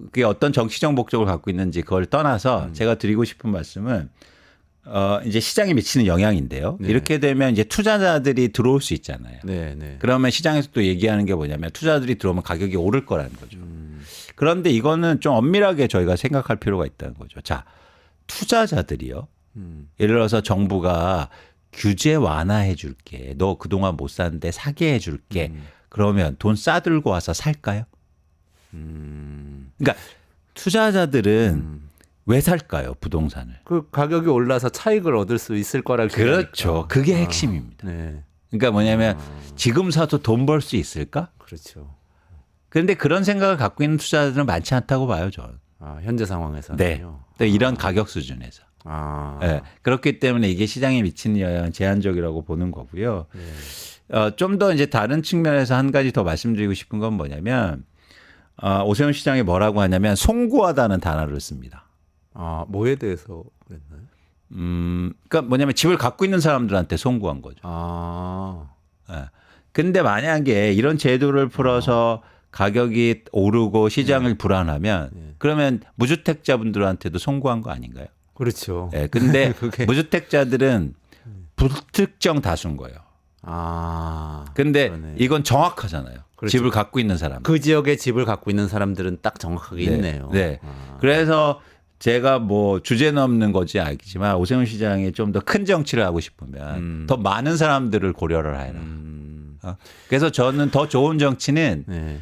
그게 어떤 정치적 목적을 갖고 있는지 그걸 떠나서 제가 드리고 싶은 말씀은 이제 시장에 미치는 영향인데요. 네. 이렇게 되면 이제 투자자들이 들어올 수 있잖아요. 네, 네. 그러면 시장에서 또 얘기하는 게 뭐냐면 투자들이 들어오면 가격이 오를 거라는 거죠. 그런데 이거는 좀 엄밀하게 저희가 생각할 필요가 있다는 거죠. 자, 투자자들이요. 예를 들어서 정부가 규제 완화해 줄게. 너 그동안 못 샀는데 사게 해 줄게. 그러면 돈 싸들고 와서 살까요? 그러니까 투자자들은 왜 살까요? 부동산을. 그 가격이 올라서 차익을 얻을 수 있을 거라 그렇죠. 그게 핵심입니다. 네. 그러니까 뭐냐면 지금 사도 돈 벌 수 있을까? 그렇죠. 그런데 그런 생각을 갖고 있는 투자자들은 많지 않다고 봐요, 저는. 현재 상황에서는요. 네. 또 이런 가격 수준에서. 네. 그렇기 때문에 이게 시장에 미치는 영향은 제한적이라고 보는 거고요. 좀 더 이제 다른 측면에서 한 가지 더 말씀드리고 싶은 건 뭐냐면 오세훈 시장이 뭐라고 하냐면 송구하다는 단어를 씁니다. 뭐에 대해서 그랬나요? 그러니까 뭐냐면 집을 갖고 있는 사람들한테 송구한 거죠. 예. 근데 만약에 이런 제도를 풀어서 가격이 오르고 시장을 불안하면 그러면 무주택자분들한테도 송구한 거 아닌가요? 그렇죠. 예. 근데 그게- 무주택자들은 불특정 다수인 거예요. 근데 그러네. 이건 정확하잖아요. 그렇죠. 집을 갖고 있는 사람. 그 지역에 집을 갖고 있는 사람들은 딱 정확하게 네. 있네요. 네. 그래서 제가 뭐 주제 넘는 거지 알겠지만 오세훈 시장이 좀 더 큰 정치를 하고 싶으면 더 많은 사람들을 고려를 해라. 그래서 저는 더 좋은 정치는 네.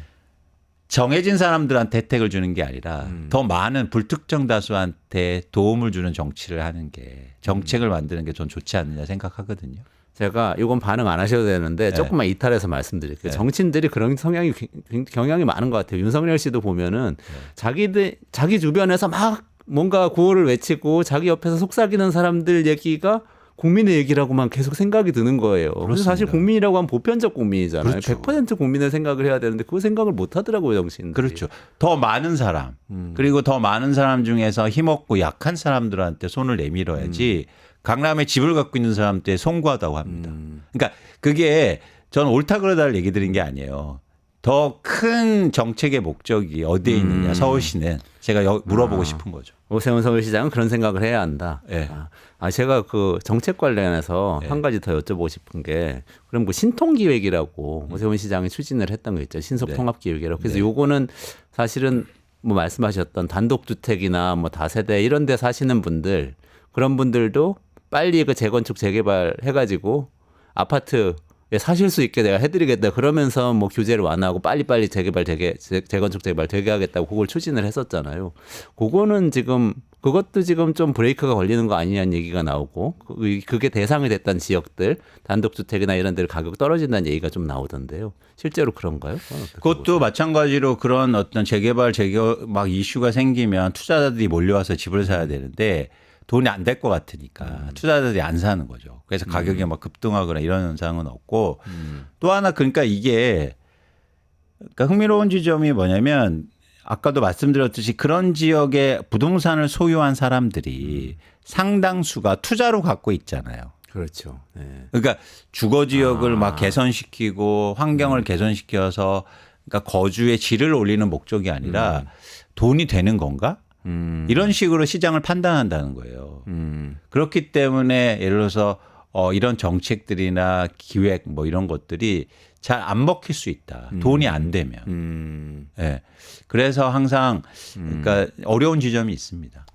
정해진 사람들한테 혜택을 주는 게 아니라 더 많은 불특정 다수한테 도움을 주는 정치를 하는 게 정책을 만드는 게 전 좋지 않느냐 생각하거든요. 제가 이건 반응 안 하셔도 되는데 네. 조금만 이탈해서 말씀드릴게요. 정치인들이 그런 성향이 경향이 많은 것 같아요. 윤석열 씨도 보면은 자기 주변에서 막 뭔가 구호를 외치고 자기 옆에서 속삭이는 사람들 얘기가 국민의 얘기라고만 계속 생각이 드는 거예요. 그래서 사실 국민이라고 하면 보편적 국민이잖아요. 그렇죠. 100% 국민의 생각을 해야 되는데 그 생각을 못 하더라고요, 정치인들이. 그렇죠. 더 많은 사람 그리고 더 많은 사람 중에서 힘없고 약한 사람들한테 손을 내밀어야지 강남에 집을 갖고 있는 사람한테 송구하다고 합니다. 그러니까 그게 저는 옳다 그러다를 얘기 드린 게 아니에요. 더 큰 정책의 목적이 어디에 있느냐 서울시는 제가 물어보고 싶은 거죠. 오세훈 서울시장은 그런 생각을 해야 한다. 네. 제가 그 정책 관련해서 네. 한 가지 더 여쭤보고 싶은 게 그럼 그 신통기획이라고 오세훈 시장이 추진을 했던 거 있죠. 신속통합기획이라고. 그래서 네. 요거는 사실은 뭐 말씀하셨던 단독주택이나 뭐 다세대 이런 데 사시는 분들 그런 분들도 빨리 그 재건축 재개발 해가지고 아파트 사실 수 있게 내가 해드리겠다 그러면서 뭐 규제를 완화하고 빨리빨리 재건축 재개발 되게 하겠다고 그걸 추진을 했었잖아요. 그것도 지금 좀 브레이크가 걸리는 거 아니냐는 얘기가 나오고 그게 대상이 됐던 지역들 단독주택이나 이런 데를 가격 떨어진다는 얘기가 좀 나오던데요. 실제로 그런가요? 그것도 마찬가지로 그런 어떤 재개발 막 이슈가 생기면 투자자들이 몰려와서 집을 사야 되는데 돈이 안 될 것 같으니까 투자자들이 안 사는 거죠. 그래서 가격이 막 급등하거나 이런 현상은 없고 또 하나 그러니까 이게 그러니까 흥미로운 지점이 뭐냐면 아까도 말씀드렸듯이 그런 지역에 부동산을 소유한 사람들이 상당수가 투자로 갖고 있잖아요. 그렇죠. 네. 그러니까 주거 지역을 막 개선시키고 환경을 개선시켜서 그러니까 거주의 질을 올리는 목적이 아니라 돈이 되는 건가? 이런 식으로 시장을 판단한다는 거예요. 그렇기 때문에 예를 들어서 이런 정책들이나 기획 뭐 이런 것들이 잘 안 먹힐 수 있다. 돈이 안 되면. 네. 그래서 항상 그러니까 어려운 지점이 있습니다.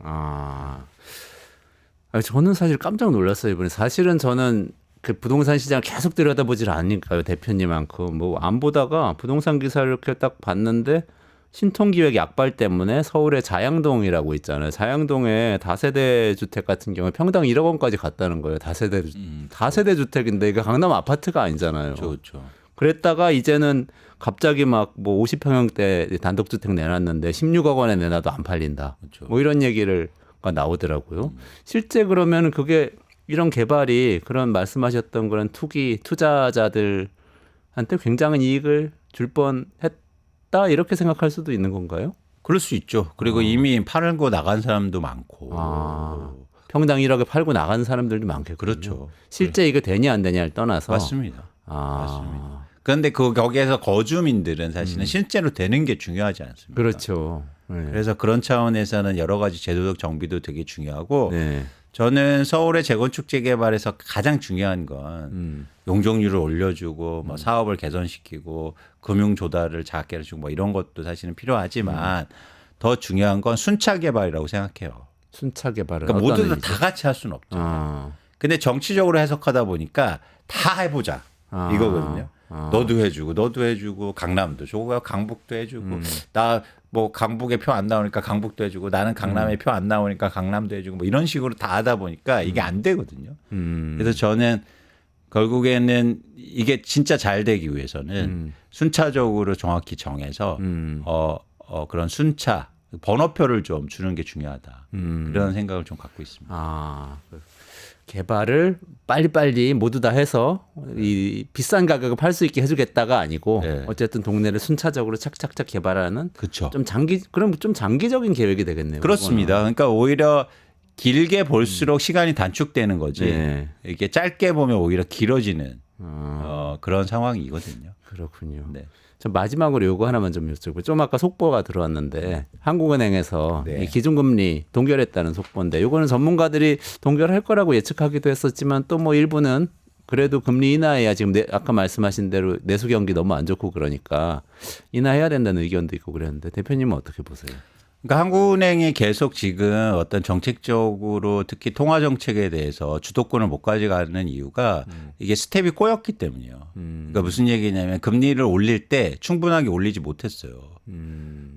저는 사실 깜짝 놀랐어요. 이번에 사실은 저는 그 부동산 시장 계속 들여다보질 않으니까요. 대표님만큼 뭐 안 보다가 부동산 기사를 이렇게 딱 봤는데 신통기획 약발 때문에 서울의 자양동이라고 있잖아요. 자양동에 다세대 주택 같은 경우에 평당 1억 원까지 갔다는 거예요. 다세대 주택인데 이게 강남 아파트가 아니잖아요. 그렇죠. 그랬다가 이제는 갑자기 막 뭐 50평형대 단독주택 내놨는데 16억 원에 내놔도 안 팔린다. 그렇죠. 뭐 이런 얘기가 나오더라고요. 실제 그러면 그게 이런 개발이 그런 말씀하셨던 그런 투자자들한테 굉장한 이익을 줄 뻔했다 이렇게 생각할 수도 있는 건가요? 그럴 수 있죠. 그리고 이미 팔고 나간 사람도 많고. 평당 1억에 팔고 나간 사람들도 많겠군요. 그렇죠. 실제 이거 되냐 안 되냐를 떠나서 맞습니다. 맞습니다. 그런데 거기에서 거주민들은 사실은 실제로 되는 게 중요하지 않습니까? 그렇죠. 네. 그래서 그런 차원에서는 여러 가지 제도적 정비도 되게 중요하고 네. 저는 서울의 재건축 재개발에서 가장 중요한 건 용적률을 올려주고 뭐 사업을 개선시키고 금융 조달을 작게 해주고 뭐 이런 것도 사실은 필요하지만 더 중요한 건 순차 개발이라고 생각해요. 순차 개발은 그러니까 어떤 모두 의미죠? 다 같이 할 수는 없죠. 근데 정치적으로 해석하다 보니까 다 해보자 이거거든요. 너도 해주고 강남도 주고 강북도 해주고 나 뭐 강북에 표 안 나오니까 강북도 해주고 나는 강남에 표 안 나오니까 강남도 해주고 뭐 이런 식으로 다 하다 보니까 이게 안 되거든요. 그래서 저는 결국에는 이게 진짜 잘 되기 위해서는 순차적으로 정확히 정해서 그런 순차 번호표를 좀 주는 게 중요하다. 그런 생각을 좀 갖고 있습니다. 아, 개발을 빨리빨리 모두 다 해서 이 비싼 가격에 팔 수 있게 해주겠다가 아니고 네. 어쨌든 동네를 순차적으로 착착착 개발하는 그렇죠. 그럼 좀 장기적인 계획이 되겠네요. 그렇습니다. 그러니까 오히려 길게 볼수록 시간이 단축되는 거지. 네. 이게 짧게 보면 오히려 길어지는 그런 상황이거든요. 그렇군요. 네. 저 마지막으로 요거 하나만 좀 여쭤보고 좀 아까 속보가 들어왔는데 한국은행에서 네. 이 기준금리 동결했다는 속보인데 요거는 전문가들이 동결할 거라고 예측하기도 했었지만 또 뭐 일부는 그래도 금리 인하해야 지금 아까 말씀하신 대로 내수 경기 너무 안 좋고 그러니까 인하해야 된다는 의견도 있고 그랬는데 대표님은 어떻게 보세요? 그러니까 한국은행이 계속 지금 어떤 정책적으로 특히 통화 정책에 대해서 주도권을 못 가져가는 이유가 이게 스텝이 꼬였기 때문이에요. 그러니까 무슨 얘기냐면 금리를 올릴 때 충분하게 올리지 못했어요.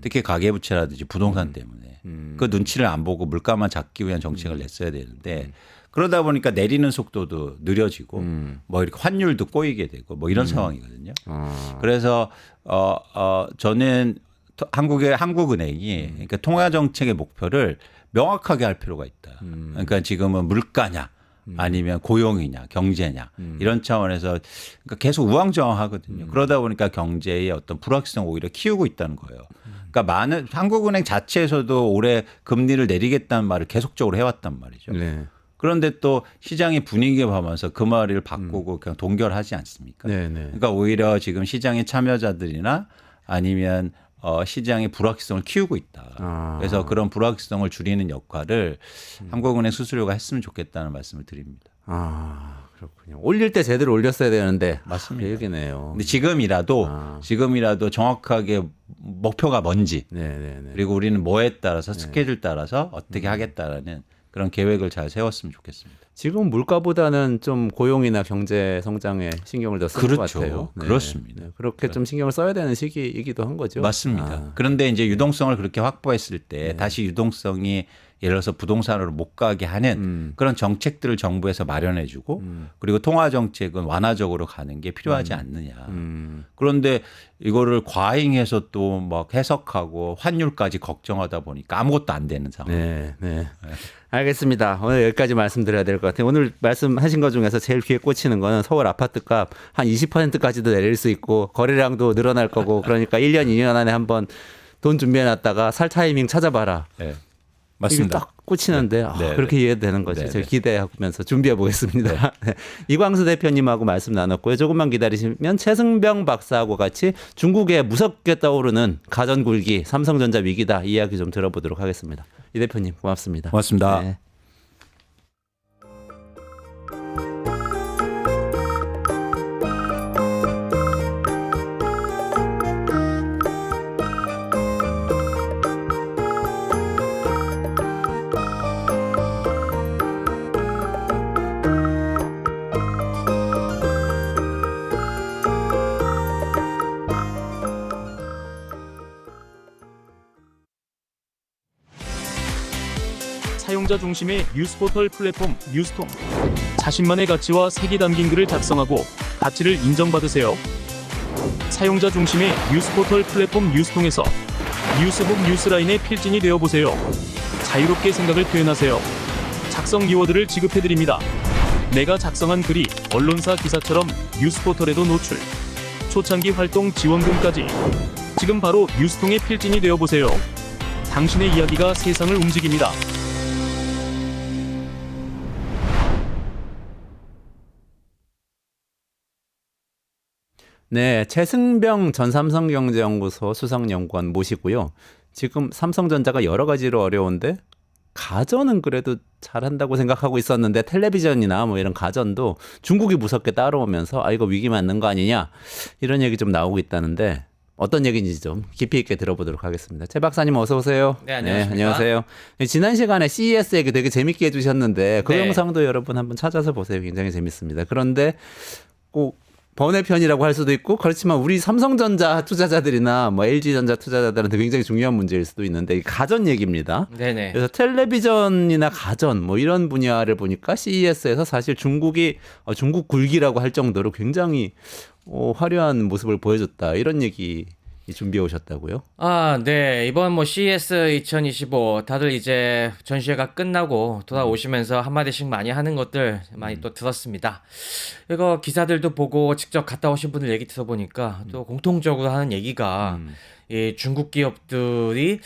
특히 가계부채라든지 부동산 때문에 그 눈치를 안 보고 물가만 잡기 위한 정책을 냈어야 되는데 그러다 보니까 내리는 속도도 느려지고 뭐 이렇게 환율도 꼬이게 되고 뭐 이런 상황이거든요. 그래서 저는 한국은행이 그러니까 통화 정책의 목표를 명확하게 할 필요가 있다. 그러니까 지금은 물가냐 아니면 고용이냐 경제냐 이런 차원에서 그러니까 계속 우왕좌왕하거든요. 그러다 보니까 경제의 어떤 불확실성 오히려 키우고 있다는 거예요. 그러니까 많은 한국은행 자체에서도 올해 금리를 내리겠다는 말을 계속적으로 해왔단 말이죠. 네. 그런데 또 시장의 분위기에 봐면서 그 말을 바꾸고 그냥 동결하지 않습니까? 네, 네. 그러니까 오히려 지금 시장의 참여자들이나 아니면 시장의 불확실성을 키우고 있다. 그래서 그런 불확실성을 줄이는 역할을 한국은행 수수료가 했으면 좋겠다는 말씀을 드립니다. 아, 그렇군요. 올릴 때 제대로 올렸어야 되는데 맞습니다. 그 얘기네요. 근데 지금이라도 정확하게 목표가 뭔지 네, 네, 네. 그리고 우리는 뭐에 따라서 스케줄 따라서 어떻게 하겠다라는 그런 계획을 잘 세웠으면 좋겠습니다. 지금 물가보다는 좀 고용이나 경제 성장에 신경을 더 쓰는 그렇죠. 것 같아요. 네. 그렇습니다. 네. 그렇게 좀 신경을 써야 되는 시기이기도 한 거죠. 맞습니다. 그런데 이제 유동성을 그렇게 확보했을 때 다시 유동성이 예를 들어서 부동산으로 못 가게 하는 그런 정책들을 정부에서 마련해주고 그리고 통화 정책은 완화적으로 가는 게 필요하지 않느냐. 그런데 이거를 과잉해서 또 막 해석하고 환율까지 걱정하다 보니까 아무것도 안 되는 상황. 네, 네. 알겠습니다. 오늘 여기까지 말씀드려야 될 것 같아요. 오늘 말씀하신 것 중에서 제일 귀에 꽂히는 거는 서울 아파트값 한 20%까지도 내릴 수 있고 거래량도 늘어날 거고 그러니까 1년, 2년 안에 한번 돈 준비해놨다가 살 타이밍 찾아봐라. 네. 이게 맞습니다. 딱 꽂히는데 네. 그렇게 이해되는 거죠. 네. 제가 기대하면서 준비해 보겠습니다. 네. 이광수 대표님하고 말씀 나눴고요. 조금만 기다리시면 최승병 박사하고 같이 중국에 무섭게 떠오르는 가전굴기 삼성전자 위기다 이야기 좀 들어보도록 하겠습니다. 이 대표님 고맙습니다. 고맙습니다. 네. 사용자 중심의 뉴스포털 플랫폼 뉴스통. 자신만의 가치와 색이 담긴 글을 작성하고 가치를 인정받으세요. 사용자 중심의 뉴스포털 플랫폼 뉴스통에서 뉴스북 뉴스라인의 필진이 되어보세요. 자유롭게 생각을 표현하세요. 작성 키워드를 지급해드립니다. 내가 작성한 글이 언론사 기사처럼 뉴스포털에도 노출. 초창기 활동 지원금까지. 지금 바로 뉴스통의 필진이 되어보세요. 당신의 이야기가 세상을 움직입니다. 네, 최승병 전 삼성경제연구소 수석연구원 모시고요. 지금 삼성전자가 여러 가지로 어려운데 가전은 그래도 잘한다고 생각하고 있었는데 텔레비전이나 뭐 이런 가전도 중국이 무섭게 따라오면서 이거 위기 맞는 거 아니냐 이런 얘기 좀 나오고 있다는데 어떤 얘기인지 좀 깊이 있게 들어보도록 하겠습니다. 최 박사님 어서 오세요. 네, 안녕하십니까. 안녕하세요. 지난 시간에 CES 얘기 되게 재밌게 해주셨는데 그 네. 영상도 여러분 한번 찾아서 보세요. 굉장히 재밌습니다. 그런데 꼭 번외편이라고 할 수도 있고 그렇지만 우리 삼성전자 투자자들이나 뭐 LG전자 투자자들한테 굉장히 중요한 문제일 수도 있는데 이게 가전 얘기입니다. 네네. 그래서 텔레비전이나 가전 뭐 이런 분야를 보니까 CES에서 사실 중국이 중국 굴기라고 할 정도로 굉장히 화려한 모습을 보여줬다 이런 얘기 준비해 오셨다고요? 아, 네. 이번 뭐 CES 2025 다들 이제 전시회가 끝나고 돌아오시면서 한마디씩 많이 하는 것들 많이 또 들었습니다. 이거 기사들도 보고 직접 갔다 오신 분들 얘기 들어보니까 또 공통적으로 하는 얘기가 이 중국 기업들이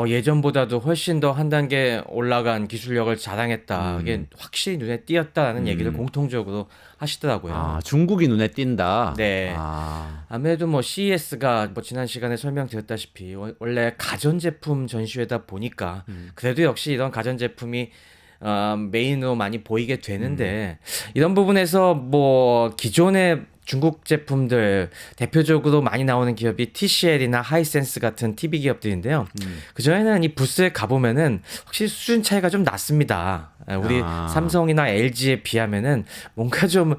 예전보다도 훨씬 더 한 단계 올라간 기술력을 자랑했다. 이게 확실히 눈에 띄었다라는 얘기를 공통적으로 하시더라고요. 아, 중국이 눈에 띈다. 네. 아, 아무래도 뭐 CES가 뭐 지난 시간에 설명드렸다시피 원래 가전제품 전시회다 보니까 그래도 역시 이런 가전제품이 메인으로 많이 보이게 되는데 이런 부분에서 뭐 기존의 중국 제품들 대표적으로 많이 나오는 기업이 TCL이나 하이센스 같은 TV 기업들인데요. 그전에는 이 부스에 가보면은 확실히 수준 차이가 좀 났습니다. 우리 삼성이나 LG에 비하면은 뭔가 좀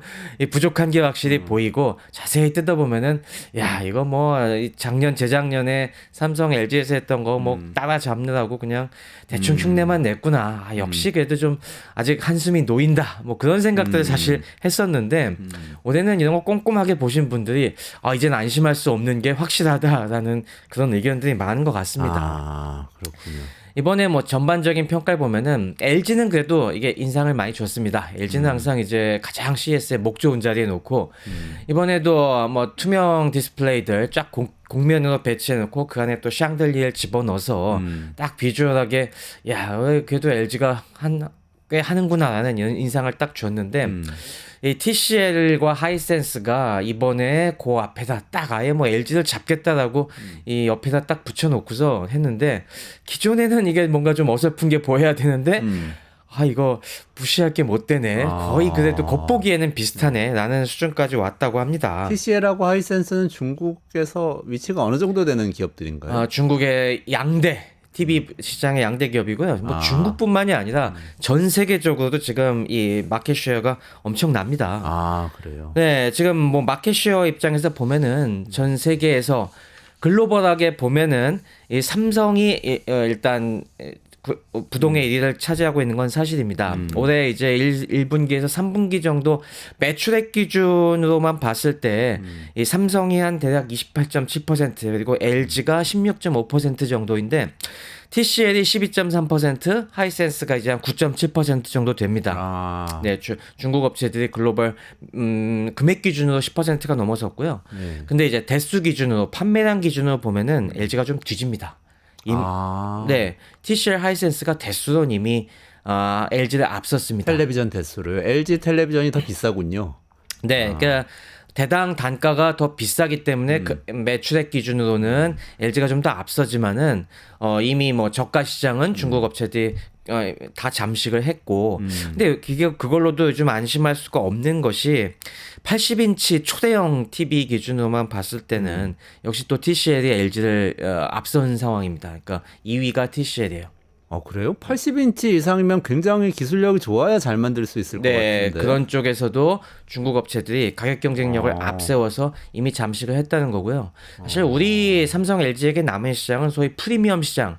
부족한 게 확실히 보이고 자세히 뜯어보면은 야 이거 뭐 작년 재작년에 삼성 LG에서 했던 거 뭐 따라잡느라고 그냥 대충 흉내만 냈구나. 역시 그래도 좀 아직 한숨이 놓인다. 뭐 그런 생각들을 사실 했었는데 올해는 이런 거 꼼꼼하게 보신 분들이 이제는 안심할 수 없는 게 확실하다라는 그런 의견들이 많은 것 같습니다. 아, 그렇군요. 이번에 뭐 전반적인 평가를 보면은 LG는 그래도 이게 인상을 많이 줬습니다. LG는 항상 이제 가장 CS의 목 좋은 자리에 놓고 이번에도 뭐 투명 디스플레이들 쫙 공면으로 배치해놓고 그 안에 또 샹들리에를 집어넣어서 딱 비주얼하게 야 그래도 LG가 꽤 하는구나라는 인상을 딱 줬는데 이 TCL과 하이센스가 이번에 그 앞에다 딱 아예 뭐 LG를 잡겠다라고 이 옆에다 딱 붙여놓고서 했는데 기존에는 이게 뭔가 좀 어설픈 게 보여야 되는데 이거 무시할 게 못 되네. 거의 그래도 겉보기에는 비슷하네 라는 수준까지 왔다고 합니다. TCL하고 하이센스는 중국에서 위치가 어느 정도 되는 기업들인가요? 중국의 양대 TV 시장의 양대 기업이고요. 뭐 중국뿐만이 아니라 전 세계적으로도 지금 이 마켓 쉐어가 엄청납니다. 아, 그래요. 네, 지금 뭐 마켓 쉐어 입장에서 보면은 전 세계에서 글로벌하게 보면은 이 삼성이 일단 부동의 1위를 차지하고 있는 건 사실입니다. 올해 이제 1분기에서 3분기 정도 매출액 기준으로만 봤을 때 이 삼성이 한 대략 28.7% 그리고 LG가 16.5% 정도인데 TCL이 12.3%, 하이센스가 이제 한 9.7% 정도 됩니다. 네, 중국 업체들이 글로벌 금액 기준으로 10%가 넘어섰고요. 네. 근데 이제 대수 기준으로 판매량 기준으로 보면은 LG가 좀 뒤집니다. 네, TCL 하이센스가 대수론 이미 LG를 앞섰습니다. 텔레비전 대수를 LG 텔레비전이 더 비싸군요. 네, 그러니까 대당 단가가 더 비싸기 때문에 그 매출액 기준으로는 LG가 좀 더 앞서지만은 이미 뭐 저가 시장은 중국 업체들이 다 잠식을 했고 근데 그걸로도 요즘 안심할 수가 없는 것이 80인치 초대형 TV 기준으로만 봤을 때는 역시 또 TCL이 LG를 앞선 상황입니다. 그러니까 2위가 TCL이에요. 그래요? 80인치 이상이면 굉장히 기술력이 좋아야 잘 만들 수 있을 것 네, 같은데. 그런 쪽에서도 중국 업체들이 가격 경쟁력을 앞세워서 이미 잠식을 했다는 거고요. 사실 우리 삼성 LG에게 남은 시장은 소위 프리미엄 시장.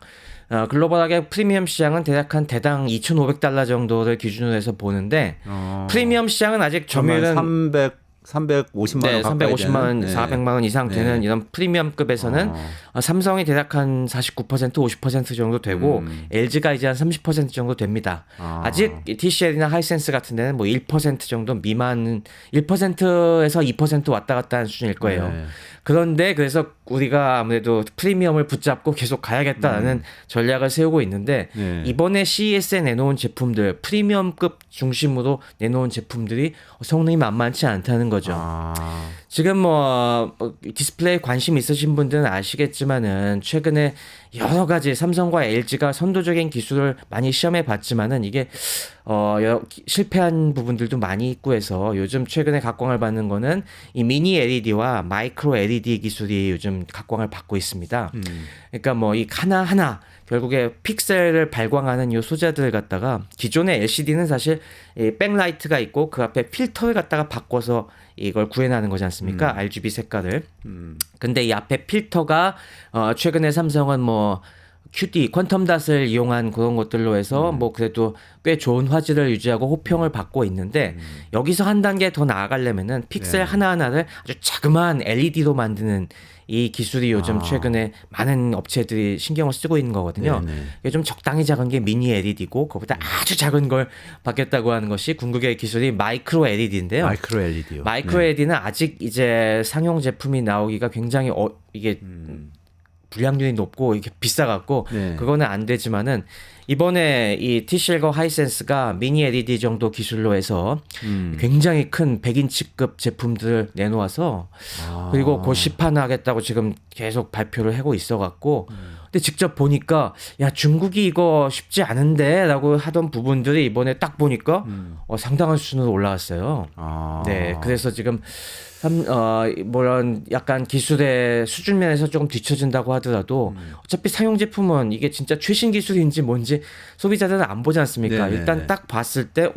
글로벌하게 프리미엄 시장은 대략 한 대당 2,500달러 정도를 기준으로 해서 보는데 프리미엄 시장은 아직 점유율은 350만 원 네, 가까이 350만 원, 되는. 400만 원 이상 되는 이런 프리미엄급에서는 삼성이 대략 한 49%, 50% 정도 되고 LG가 이제 한 30% 정도 됩니다. 아직 TCL이나 하이센스 같은 데는 뭐 1% 정도 미만, 1%에서 2% 왔다 갔다 하는 수준일 거예요. 네. 그런데 그래서 우리가 아무래도 프리미엄을 붙잡고 계속 가야겠다라는 전략을 세우고 있는데 네. 이번에 CES에 내놓은 제품들 프리미엄급 중심으로 내놓은 제품들이 성능이 만만치 않다는 거죠. 지금 뭐 디스플레이 관심 있으신 분들은 아시겠지만은 최근에 여러 가지 삼성과 LG가 선도적인 기술을 많이 시험해 봤지만은 이게 실패한 부분들도 많이 있고 해서 요즘 최근에 각광을 받는 거는 이 미니 LED와 마이크로 LED 기술이 요즘 각광을 받고 있습니다. 그러니까 뭐 이 하나하나 결국에 픽셀을 발광하는 이 소재들을 갖다가 기존의 LCD는 사실 이 백라이트가 있고 그 앞에 필터를 갖다가 바꿔서 이걸 구현하는 거지 않습니까? RGB 색깔을. 음. 근데 이 앞에 필터가 최근에 삼성은 뭐 QD 퀀텀 닷을 이용한 그런 것들로 해서 뭐 그래도 꽤 좋은 화질을 유지하고 호평을 받고 있는데 여기서 한 단계 더 나아가려면은 픽셀 네. 하나하나를 아주 자그마한 LED로 만드는 이 기술이 요즘 최근에 많은 업체들이 신경을 쓰고 있는 거거든요. 네네. 이게 좀 적당히 작은 게 미니 LED고 그거보다 아주 작은 걸 받겠다고 하는 것이 궁극의 기술이 마이크로 LED인데요. 마이크로 LED요. 마이크로 LED는 아직 이제 상용 제품이 나오기가 굉장히 이게 불량률이 높고 이게 비싸갖고 네. 그거는 안 되지만은 이번에 이 T실과 하이센스가 미니 LED 정도 기술로 해서 굉장히 큰 100인치급 제품들을 내놓아서 그리고 곧 시판하겠다고 지금 계속 발표를 하고 있어갖고 근데 직접 보니까 야 중국이 이거 쉽지 않은데라고 하던 부분들이 이번에 딱 보니까 상당한 수준으로 올라왔어요. 네, 그래서 지금 뭐런 약간 기술의 수준 면에서 조금 뒤처진다고 하더라도 어차피 사용 제품은 이게 진짜 최신 기술인지 뭔지 소비자들은 안 보지 않습니까? 네네네. 일단 딱 봤을 때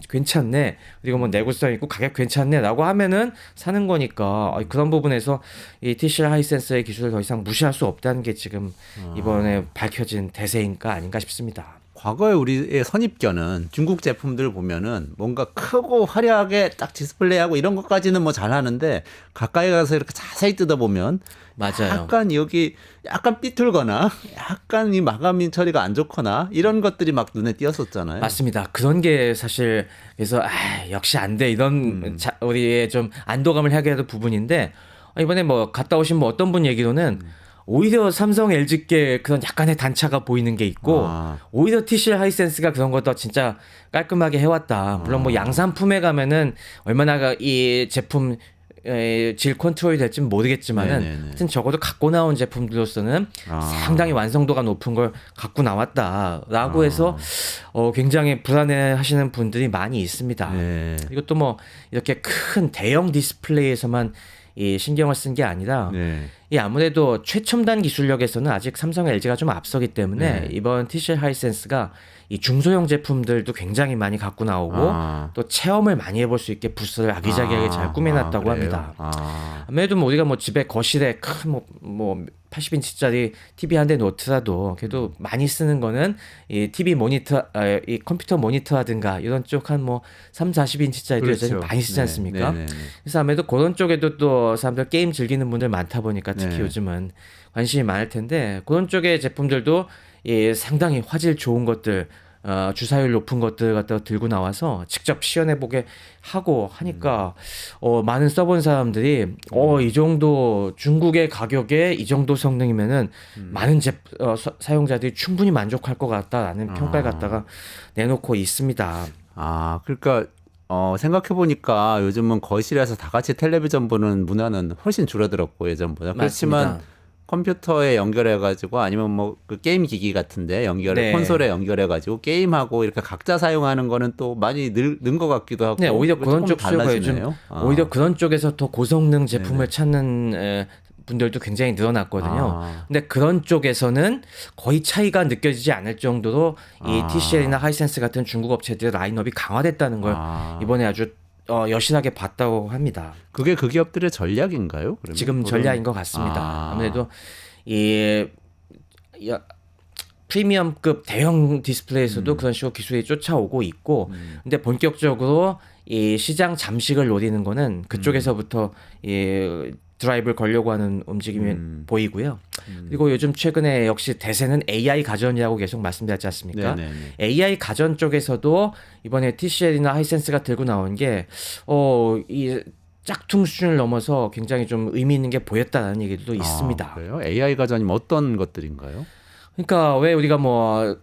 괜찮네. 그리고 뭐 내구성 있고 가격 괜찮네라고 하면은 사는 거니까 그런 부분에서 이 TCL 하이센스의 기술을 더 이상 무시할 수 없다는 게 지금 이번에 밝혀진 대세인가 아닌가 싶습니다. 과거에 우리의 선입견은 중국 제품들 보면은 뭔가 크고 화려하게 딱 디스플레이하고 이런 것까지는 뭐 잘하는데 가까이 가서 이렇게 자세히 뜯어보면 맞아요. 약간 여기 약간 삐뚤거나 약간 이 마감인 처리가 안 좋거나 이런 것들이 막 눈에 띄었었잖아요. 맞습니다. 그런 게 사실 그래서 역시 안 돼 이런 우리의 좀 안도감을 하게 하는 부분인데 이번에 뭐 갔다 오신 뭐 어떤 분 얘기로는 오히려 삼성 LG께 그런 약간의 단차가 보이는 게 있고 오히려 TCL 하이센스가 그런 것도 진짜 깔끔하게 해왔다. 물론 뭐 양산품에 가면은 얼마나 이 제품 질 컨트롤이 될지는 모르겠지만은 하여튼 적어도 갖고 나온 제품들로서는 상당히 완성도가 높은 걸 갖고 나왔다라고 해서 굉장히 불안해하시는 분들이 많이 있습니다. 네. 이것도 뭐 이렇게 큰 대형 디스플레이에서만 이 신경을 쓴 게 아니라 네. 이 아무래도 최첨단 기술력에서는 아직 삼성 LG가 좀 앞서기 때문에 이번 TCL 하이센스가 이 중소형 제품들도 굉장히 많이 갖고 나오고 또 체험을 많이 해볼 수 있게 부스를 아기자기하게 잘 꾸며놨다고 그래요? 합니다. 아무래도 뭐 우리가 뭐 집에 거실에 큰 뭐 80인치짜리 TV 한 대 놓더라도 그래도 많이 쓰는 거는 이 TV 모니터, 이 컴퓨터 모니터라든가 이런 쪽 한 뭐 3, 40인치짜리도 그렇죠. 많이 쓰지 않습니까? 네. 그래서 아무래도 그런 쪽에도 또 사람들 게임 즐기는 분들 많다 보니까 특히 네. 요즘은 관심이 많을 텐데 그런 쪽의 제품들도 상당히 화질 좋은 것들 주사율 높은 것들 갖다가 들고 나와서 직접 시연해보게 하고 하니까 많은 써본 사람들이 이 정도 중국의 가격에 이 정도 성능이면은 많은 사용자들이 충분히 만족할 것 같다라는 평가를 갖다가 내놓고 있습니다. 그러니까 생각해보니까 요즘은 거실에서 다 같이 텔레비전 보는 문화는 훨씬 줄어들었고 예전보다. 그렇지만 맞습니다. 컴퓨터에 연결해가지고 아니면 뭐 그 게임 기기 같은데 네. 콘솔에 연결해가지고 게임하고 이렇게 각자 사용하는 거는 또 많이 는 것 같기도 하고. 네, 오히려 그런 쪽 수요가 달라지네요. 요즘 오히려 그런 쪽에서 더 고성능 제품을 찾는 분들도 굉장히 늘어났거든요. 근데 그런 쪽에서는 거의 차이가 느껴지지 않을 정도로 이 TCL이나 하이센스 같은 중국 업체들의 라인업이 강화됐다는 걸 이번에 아주 여실하게 봤다고 합니다. 그게 그 기업들의 전략인가요? 그러면? 지금 전략인 것 같습니다. 아무래도 이 프리미엄급 대형 디스플레이에서도 그런 식으로 기술이 쫓아오고 있고, 근데 본격적으로 이 시장 잠식을 노리는 거는 그쪽에서부터 이 드라이브를 걸려고 하는 움직임이 보이고요. 그리고 요즘 최근에 역시 대세는 AI 가전이라고 계속 말씀드렸지 않습니까? 네네네. AI 가전 쪽에서도 이번에 TCL이나 하이센스가 들고 나온 게 이 짝퉁 수준을 넘어서 굉장히 좀 의미 있는 게 보였다는 얘기도 있습니다. 그래요? AI 가전이면 어떤 것들인가요? 그러니까 왜 우리가 뭐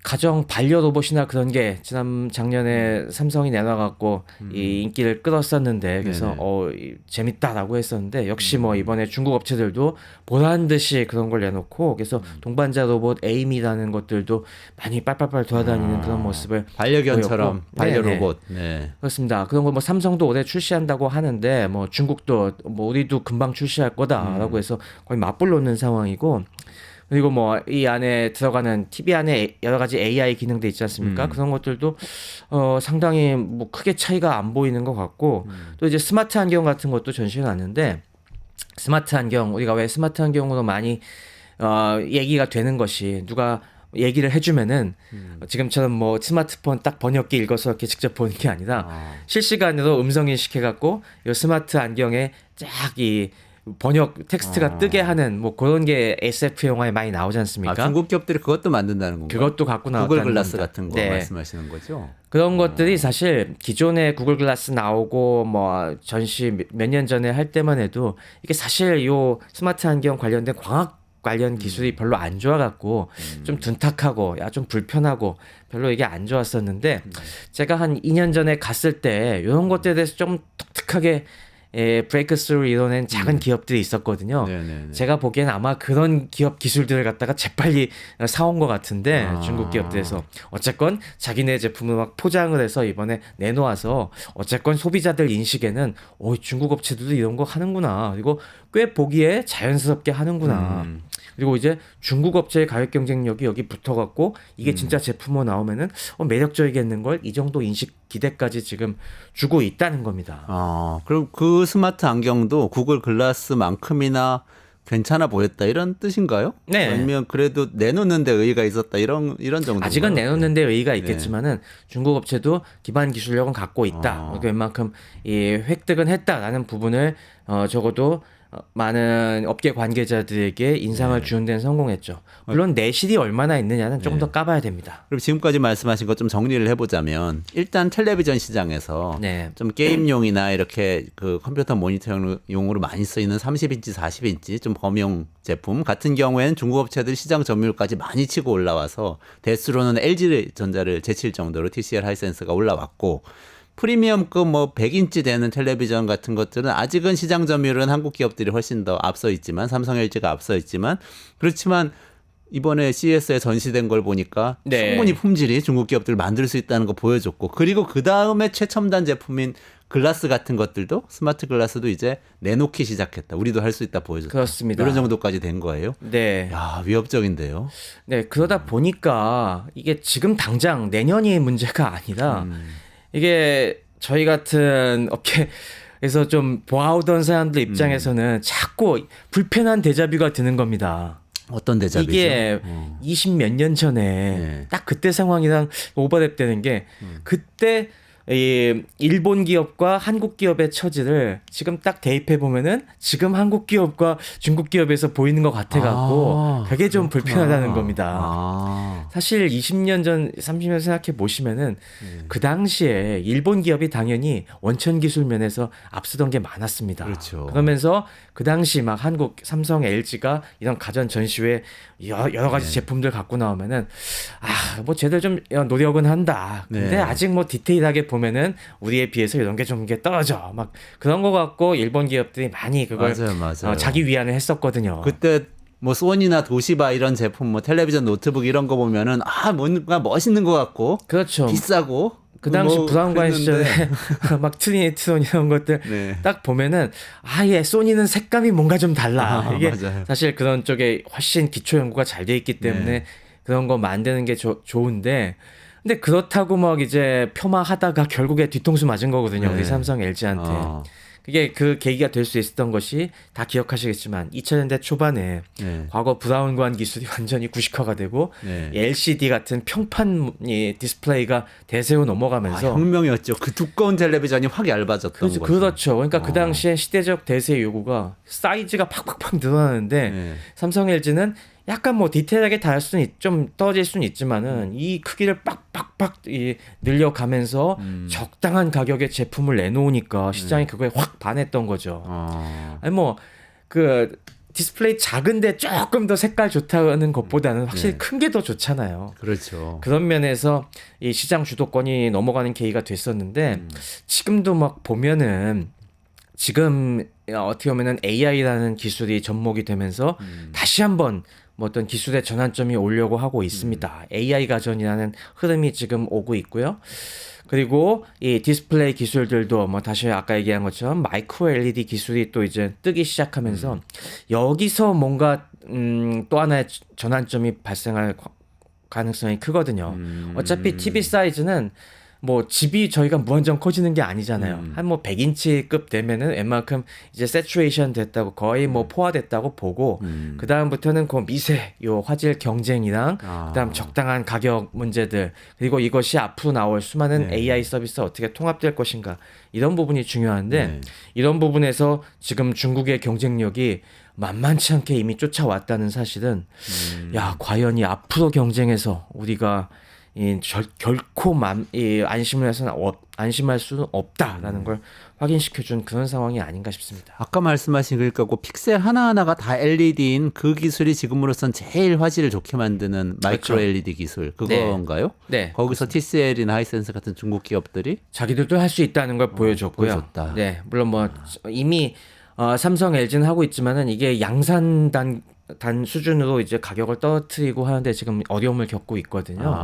가정 반려 로봇이나 그런 게 작년에 삼성이 내놔갖고 이 인기를 끌었었는데 그래서 재밌다라고 했었는데 역시 뭐 이번에 중국 업체들도 보란 듯이 그런 걸 내놓고 그래서 동반자 로봇 에이미라는 것들도 많이 빨빨빨 돌아다니는 그런 모습을 반려견처럼 보였고. 반려 네네. 로봇. 네. 그렇습니다. 그런 거 뭐 삼성도 올해 출시한다고 하는데 뭐 중국도 뭐 우리도 금방 출시할 거다라고 해서 거의 맞불 놓는 상황이고 그리고 뭐 이 안에 들어가는 TV 안에 여러 가지 AI 기능도 있지 않습니까? 그런 것들도 상당히 뭐 크게 차이가 안 보이는 것 같고 또 이제 스마트 안경 같은 것도 전시해 놨는데 스마트 안경 우리가 왜 스마트 안경으로 많이 얘기가 되는 것이 누가 얘기를 해주면은 지금처럼 뭐 스마트폰 딱 번역기 읽어서 이렇게 직접 보는 게 아니라 실시간으로 음성 인식해갖고 이 스마트 안경에 쫙 이 번역 텍스트가 뜨게 하는 뭐 그런 게 SF 영화에 많이 나오지 않습니까? 중국 기업들이 그것도 만든다는 건가요? 그것도 갖고 나왔다는 구글 글라스 겁니다. 같은 거 네. 말씀하시는 거죠? 그런 것들이 사실 기존에 구글 글라스 나오고 뭐 전시 몇 년 전에 할 때만 해도 이게 사실 요 스마트 안경 관련된 광학 관련 기술이 별로 안 좋아갖고 좀 둔탁하고 야 좀 불편하고 별로 이게 안 좋았었는데 제가 한 2년 전에 갔을 때 이런 것들에 대해서 좀 독특하게 브레이크스루 이뤄낸 작은 기업들이 있었거든요. 네네네. 제가 보기엔 아마 그런 기업 기술들을 갖다가 재빨리 사온 것 같은데 중국 기업들에서 어쨌건 자기네 제품을 막 포장을 해서 이번에 내놓아서 어쨌건 소비자들 인식에는 중국 업체들도 이런 거 하는구나. 그리고 꽤 보기에 자연스럽게 하는구나. 그리고 이제 중국 업체의 가격 경쟁력이 여기 붙어갖고 이게 진짜 제품으로 나오면은 매력적이겠는 걸 이 정도 인식 기대까지 지금 주고 있다는 겁니다. 그럼 그 스마트 안경도 구글 글라스만큼이나 괜찮아 보였다 이런 뜻인가요? 네. 아니면 그래도 내놓는 데 의의가 있었다 이런 정도? 아직은 내놓는 데 의의가 있겠지만은 중국 업체도 기반 기술력은 갖고 있다. 그러니까 웬만큼 이 획득은 했다라는 부분을 적어도 많은 업계 관계자들에게 인상을 주는 데는 성공했죠. 물론 내실이 얼마나 있느냐는 조금 더 까봐야 됩니다. 그럼 지금까지 말씀하신 것 좀 정리를 해보자면 일단 텔레비전 시장에서 네. 좀 게임용이나 이렇게 그 컴퓨터 모니터용으로 많이 쓰이는 30인치, 40인치 좀 범용 제품 같은 경우에는 중국 업체들이 시장 점유율까지 많이 치고 올라와서 대수로는 LG전자를 제칠 정도로 TCL 하이센스가 올라왔고 프리미엄급 뭐 100인치 되는 텔레비전 같은 것들은 아직은 시장 점유율은 한국 기업들이 훨씬 더 앞서 있지만 삼성 LG가 앞서 있지만 그렇지만 이번에 CES에 전시된 걸 보니까 네. 충분히 품질이 중국 기업들 만들 수 있다는 거 보여줬고 그리고 그 다음에 최첨단 제품인 글라스 같은 것들도 스마트 글라스도 이제 내놓기 시작했다. 우리도 할 수 있다 보여줬다. 그렇습니다. 이런 정도까지 된 거예요. 네. 야 위협적인데요. 네, 그러다 보니까 이게 지금 당장 내년이 문제가 아니라 이게 저희 같은 업계에서 좀 보아오던 사람들 입장에서는 자꾸 불편한 데자뷰가 드는 겁니다. 어떤 대자비죠? 이게 20 몇 년 전에 네. 딱 그때 상황이랑 오버랩되는 게 그때 이 일본 기업과 한국 기업의 처지를 지금 딱 대입해 보면은 지금 한국 기업과 중국 기업에서 보이는 것 같아 갖고 되게 좀 불편하다는 겁니다. 사실 20년 전, 30년 생각해 보시면은 그 당시에 일본 기업이 당연히 원천 기술 면에서 앞서던 게 많았습니다. 그렇죠. 그러면서 그 당시 막 한국 삼성, LG가 이런 가전 전시회 여러 가지 제품들 갖고 나오면은 뭐 쟤들 좀 노력은 한다. 근데 네. 아직 뭐 디테일하게 보면은 우리에 비해서 이런 게 좀 떨어져. 막 그런 거 갖고 일본 기업들이 많이 그걸 맞아요. 자기 위안을 했었거든요. 그때 뭐 소니나 도시바 이런 제품 뭐 텔레비전 노트북 이런 거 보면은 뭔가 멋있는 것 같고 그렇죠. 비싸고 그 당시 뭐 브라운관 그랬는데. 시절에 막 트리니트론 이런 것들 네. 딱 보면은 예, 소니는 색감이 뭔가 좀 달라. 이게 맞아요. 사실 그런 쪽에 훨씬 기초 연구가 잘 돼 있기 때문에 네. 그런 거 만드는 게 좋은데 근데 그렇다고 막 이제 폄하하다가 결국에 뒤통수 맞은 거거든요. 네. 우리 삼성 LG한테. 그게 그 계기가 될 수 있었던 것이 다 기억하시겠지만 2000년대 초반에 네. 과거 브라운관 기술이 완전히 구식화가 되고 네. LCD 같은 평판 디스플레이가 대세로 넘어가면서 혁명이었죠. 그 두꺼운 텔레비전이 확 얇아졌던 거죠. 그렇죠. 그러니까 그 당시에 시대적 대세 요구가 사이즈가 팍팍팍 늘어나는데 네. 삼성 LG는 약간 뭐 디테일하게 다 할 수는 좀 떨어질 수는 있지만은 이 크기를 빡빡빡 늘려가면서 적당한 가격의 제품을 내놓으니까 시장이 그거에 확 반했던 거죠. 아니 뭐 그 디스플레이 작은데 조금 더 색깔 좋다는 것보다는 확실히 큰 게 더 좋잖아요. 그렇죠. 그런 면에서 이 시장 주도권이 넘어가는 계기가 됐었는데 지금도 막 보면은 지금 어떻게 보면은 AI라는 기술이 접목이 되면서 다시 한번 뭐 어떤 기술의 전환점이 오려고 하고 있습니다. AI 가전이라는 흐름이 지금 오고 있고요. 그리고 이 디스플레이 기술들도 뭐 다시 아까 얘기한 것처럼 마이크로 LED 기술이 또 이제 뜨기 시작하면서 여기서 뭔가 또 하나의 전환점이 발생할 가능성이 크거든요. 어차피 TV 사이즈는 뭐 집이 저희가 무한정 커지는 게 아니잖아요. 한 뭐 100인치급 되면은 웬만큼 이제 세츄레이션 됐다고 거의 뭐 포화됐다고 보고 그 다음부터는 그 미세 요 화질 경쟁이랑 그다음 적당한 가격 문제들 그리고 이것이 앞으로 나올 수많은 네. AI 서비스 어떻게 통합될 것인가 이런 부분이 중요한데 네. 이런 부분에서 지금 중국의 경쟁력이 만만치 않게 이미 쫓아왔다는 사실은 야 과연 이 앞으로 경쟁에서 우리가 결코 안심할 수는 없다라는 걸 확인시켜준 그런 상황이 아닌가 싶습니다. 아까 말씀하신 그러니까 그 픽셀 하나하나가 다 LED인 그 기술이 지금으로선 제일 화질을 좋게 만드는 마이크로 그렇죠. LED 기술 그건가요? 네. 거기서 TCL이나 하이센스 같은 중국 기업들이 자기들도 할 수 있다는 걸 보여줬고요. 보여줬다. 네, 물론 뭐 이미 삼성, LG는 하고 있지만은 이게 양산 단 수준으로 이제 가격을 떨어뜨리고 하는데 지금 어려움을 겪고 있거든요.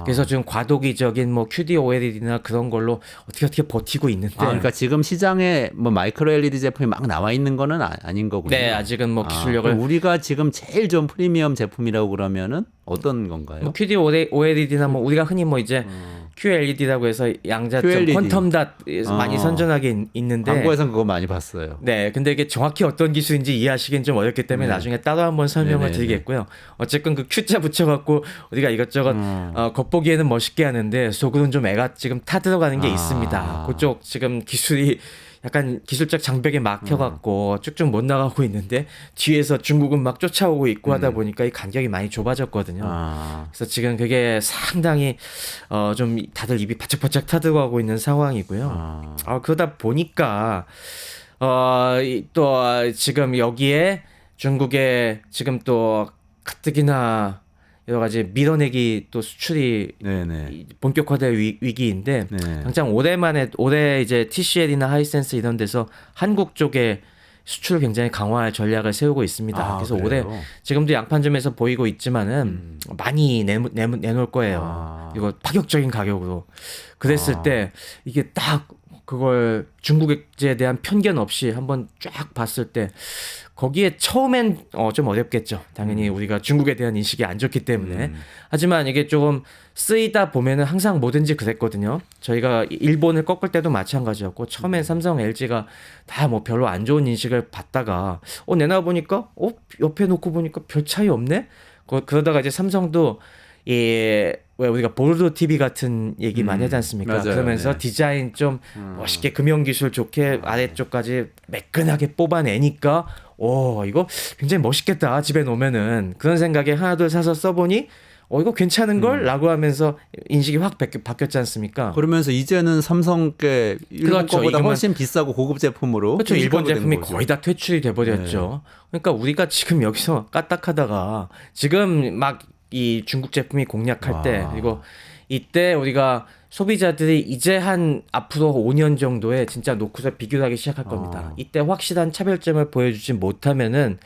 그래서 지금 과도기적인 뭐 QD OLED나 그런 걸로 어떻게 버티고 있는데. 그러니까 지금 시장에 뭐 마이크로 LED 제품이 막 나와 있는 거는 아닌 거군요. 네, 아직은 뭐 기술력을 그럼 우리가 지금 제일 좀 프리미엄 제품이라고 그러면은 어떤 건가요? 뭐 QD OLED나 뭐 우리가 흔히 뭐 이제 QLED라고 해서 양자점 QLED. 퀀텀 닷 많이 선전하게 있는데 광고에서는 그거 많이 봤어요. 네, 근데 이게 정확히 어떤 기술인지 이해하시긴 좀 어렵기 때문에 나중에 따로 한번 설명을 네네네. 드리겠고요. 어쨌건 그 Q자 붙여갖고 우리가 이것저것 겉보기에는 멋있게 하는데 속으로는 좀 애가 지금 타들어가는 게 있습니다. 그쪽 지금 기술이 약간 기술적 장벽에 막혀갖고 쭉쭉 못 나가고 있는데 뒤에서 중국은 막 쫓아오고 있고 하다 보니까 이 간격이 많이 좁아졌거든요. 그래서 지금 그게 상당히 좀 다들 입이 바짝바짝 타들어가고 있는 상황이고요. 그러다 보니까 또 지금 여기에 중국의 지금 또 가뜩이나 여러 가지 밀어내기 또 수출이 네네. 본격화될 위기인데 네. 당장 올해 이제 TCL이나 하이센스 이런 데서 한국 쪽에 수출을 굉장히 강화할 전략을 세우고 있습니다. 그래서 그래요? 올해 지금도 양판점에서 보이고 있지만은 많이 내놓을 거예요. 이거 파격적인 가격으로. 그랬을 때 이게 딱 그걸 중국에 대한 편견 없이 한번 쫙 봤을 때 거기에 처음엔 좀 어렵겠죠. 당연히 우리가 중국에 대한 인식이 안 좋기 때문에. 하지만 이게 조금 쓰이다 보면은 항상 뭐든지 그랬거든요. 저희가 일본을 꺾을 때도 마찬가지였고 처음엔 삼성, LG가 다 뭐 별로 안 좋은 인식을 받다가 내놔 보니까 옆에 놓고 보니까 별 차이 없네. 그러다가 이제 삼성도 왜 우리가 보르도 TV 같은 얘기 많이 하지 않습니까? 맞아요. 그러면서 네. 디자인 좀 멋있게 금형 기술 좋게 아래쪽까지 매끈하게 뽑아내니까 이거 굉장히 멋있겠다 집에 놓으면은 그런 생각에 하나 둘 사서 써보니 이거 괜찮은 걸? 라고 하면서 인식이 확 바뀌었지 않습니까? 그러면서 이제는 삼성께 일본 그렇죠. 거보다 이거만- 훨씬 비싸고 고급 제품으로 그렇죠. 일본 인식하게 제품이 되는 거죠. 거의 다 퇴출이 돼버렸죠. 그러니까 우리가 지금 여기서 까딱하다가 지금 막 이 중국 제품이 공략할 때 그리고 이때 우리가 소비자들이 이제 한 앞으로 5년 정도에 진짜 놓고서 비교를 하기 시작할 겁니다. 이때 확실한 차별점을 보여주지 못하면은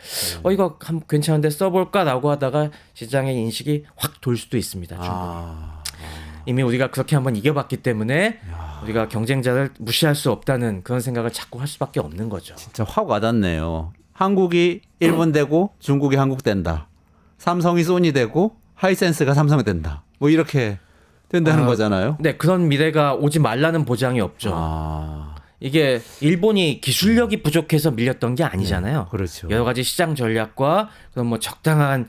이거 괜찮은데 써볼까라고 하다가 시장의 인식이 확 돌 수도 있습니다. 중국이. 이미 우리가 그렇게 한번 이겨봤기 때문에 우리가 경쟁자를 무시할 수 없다는 그런 생각을 자꾸 할 수밖에 없는 거죠. 진짜 확 와닿네요. 한국이 일본 되고 중국이 한국 된다. 삼성이 소니 되고 하이센스가 삼성이 된다. 뭐 이렇게 된다는 거잖아요. 네, 그런 미래가 오지 말라는 보장이 없죠. 이게 일본이 기술력이 부족해서 밀렸던 게 아니잖아요. 그렇죠. 여러 가지 시장 전략과 그런 뭐 적당한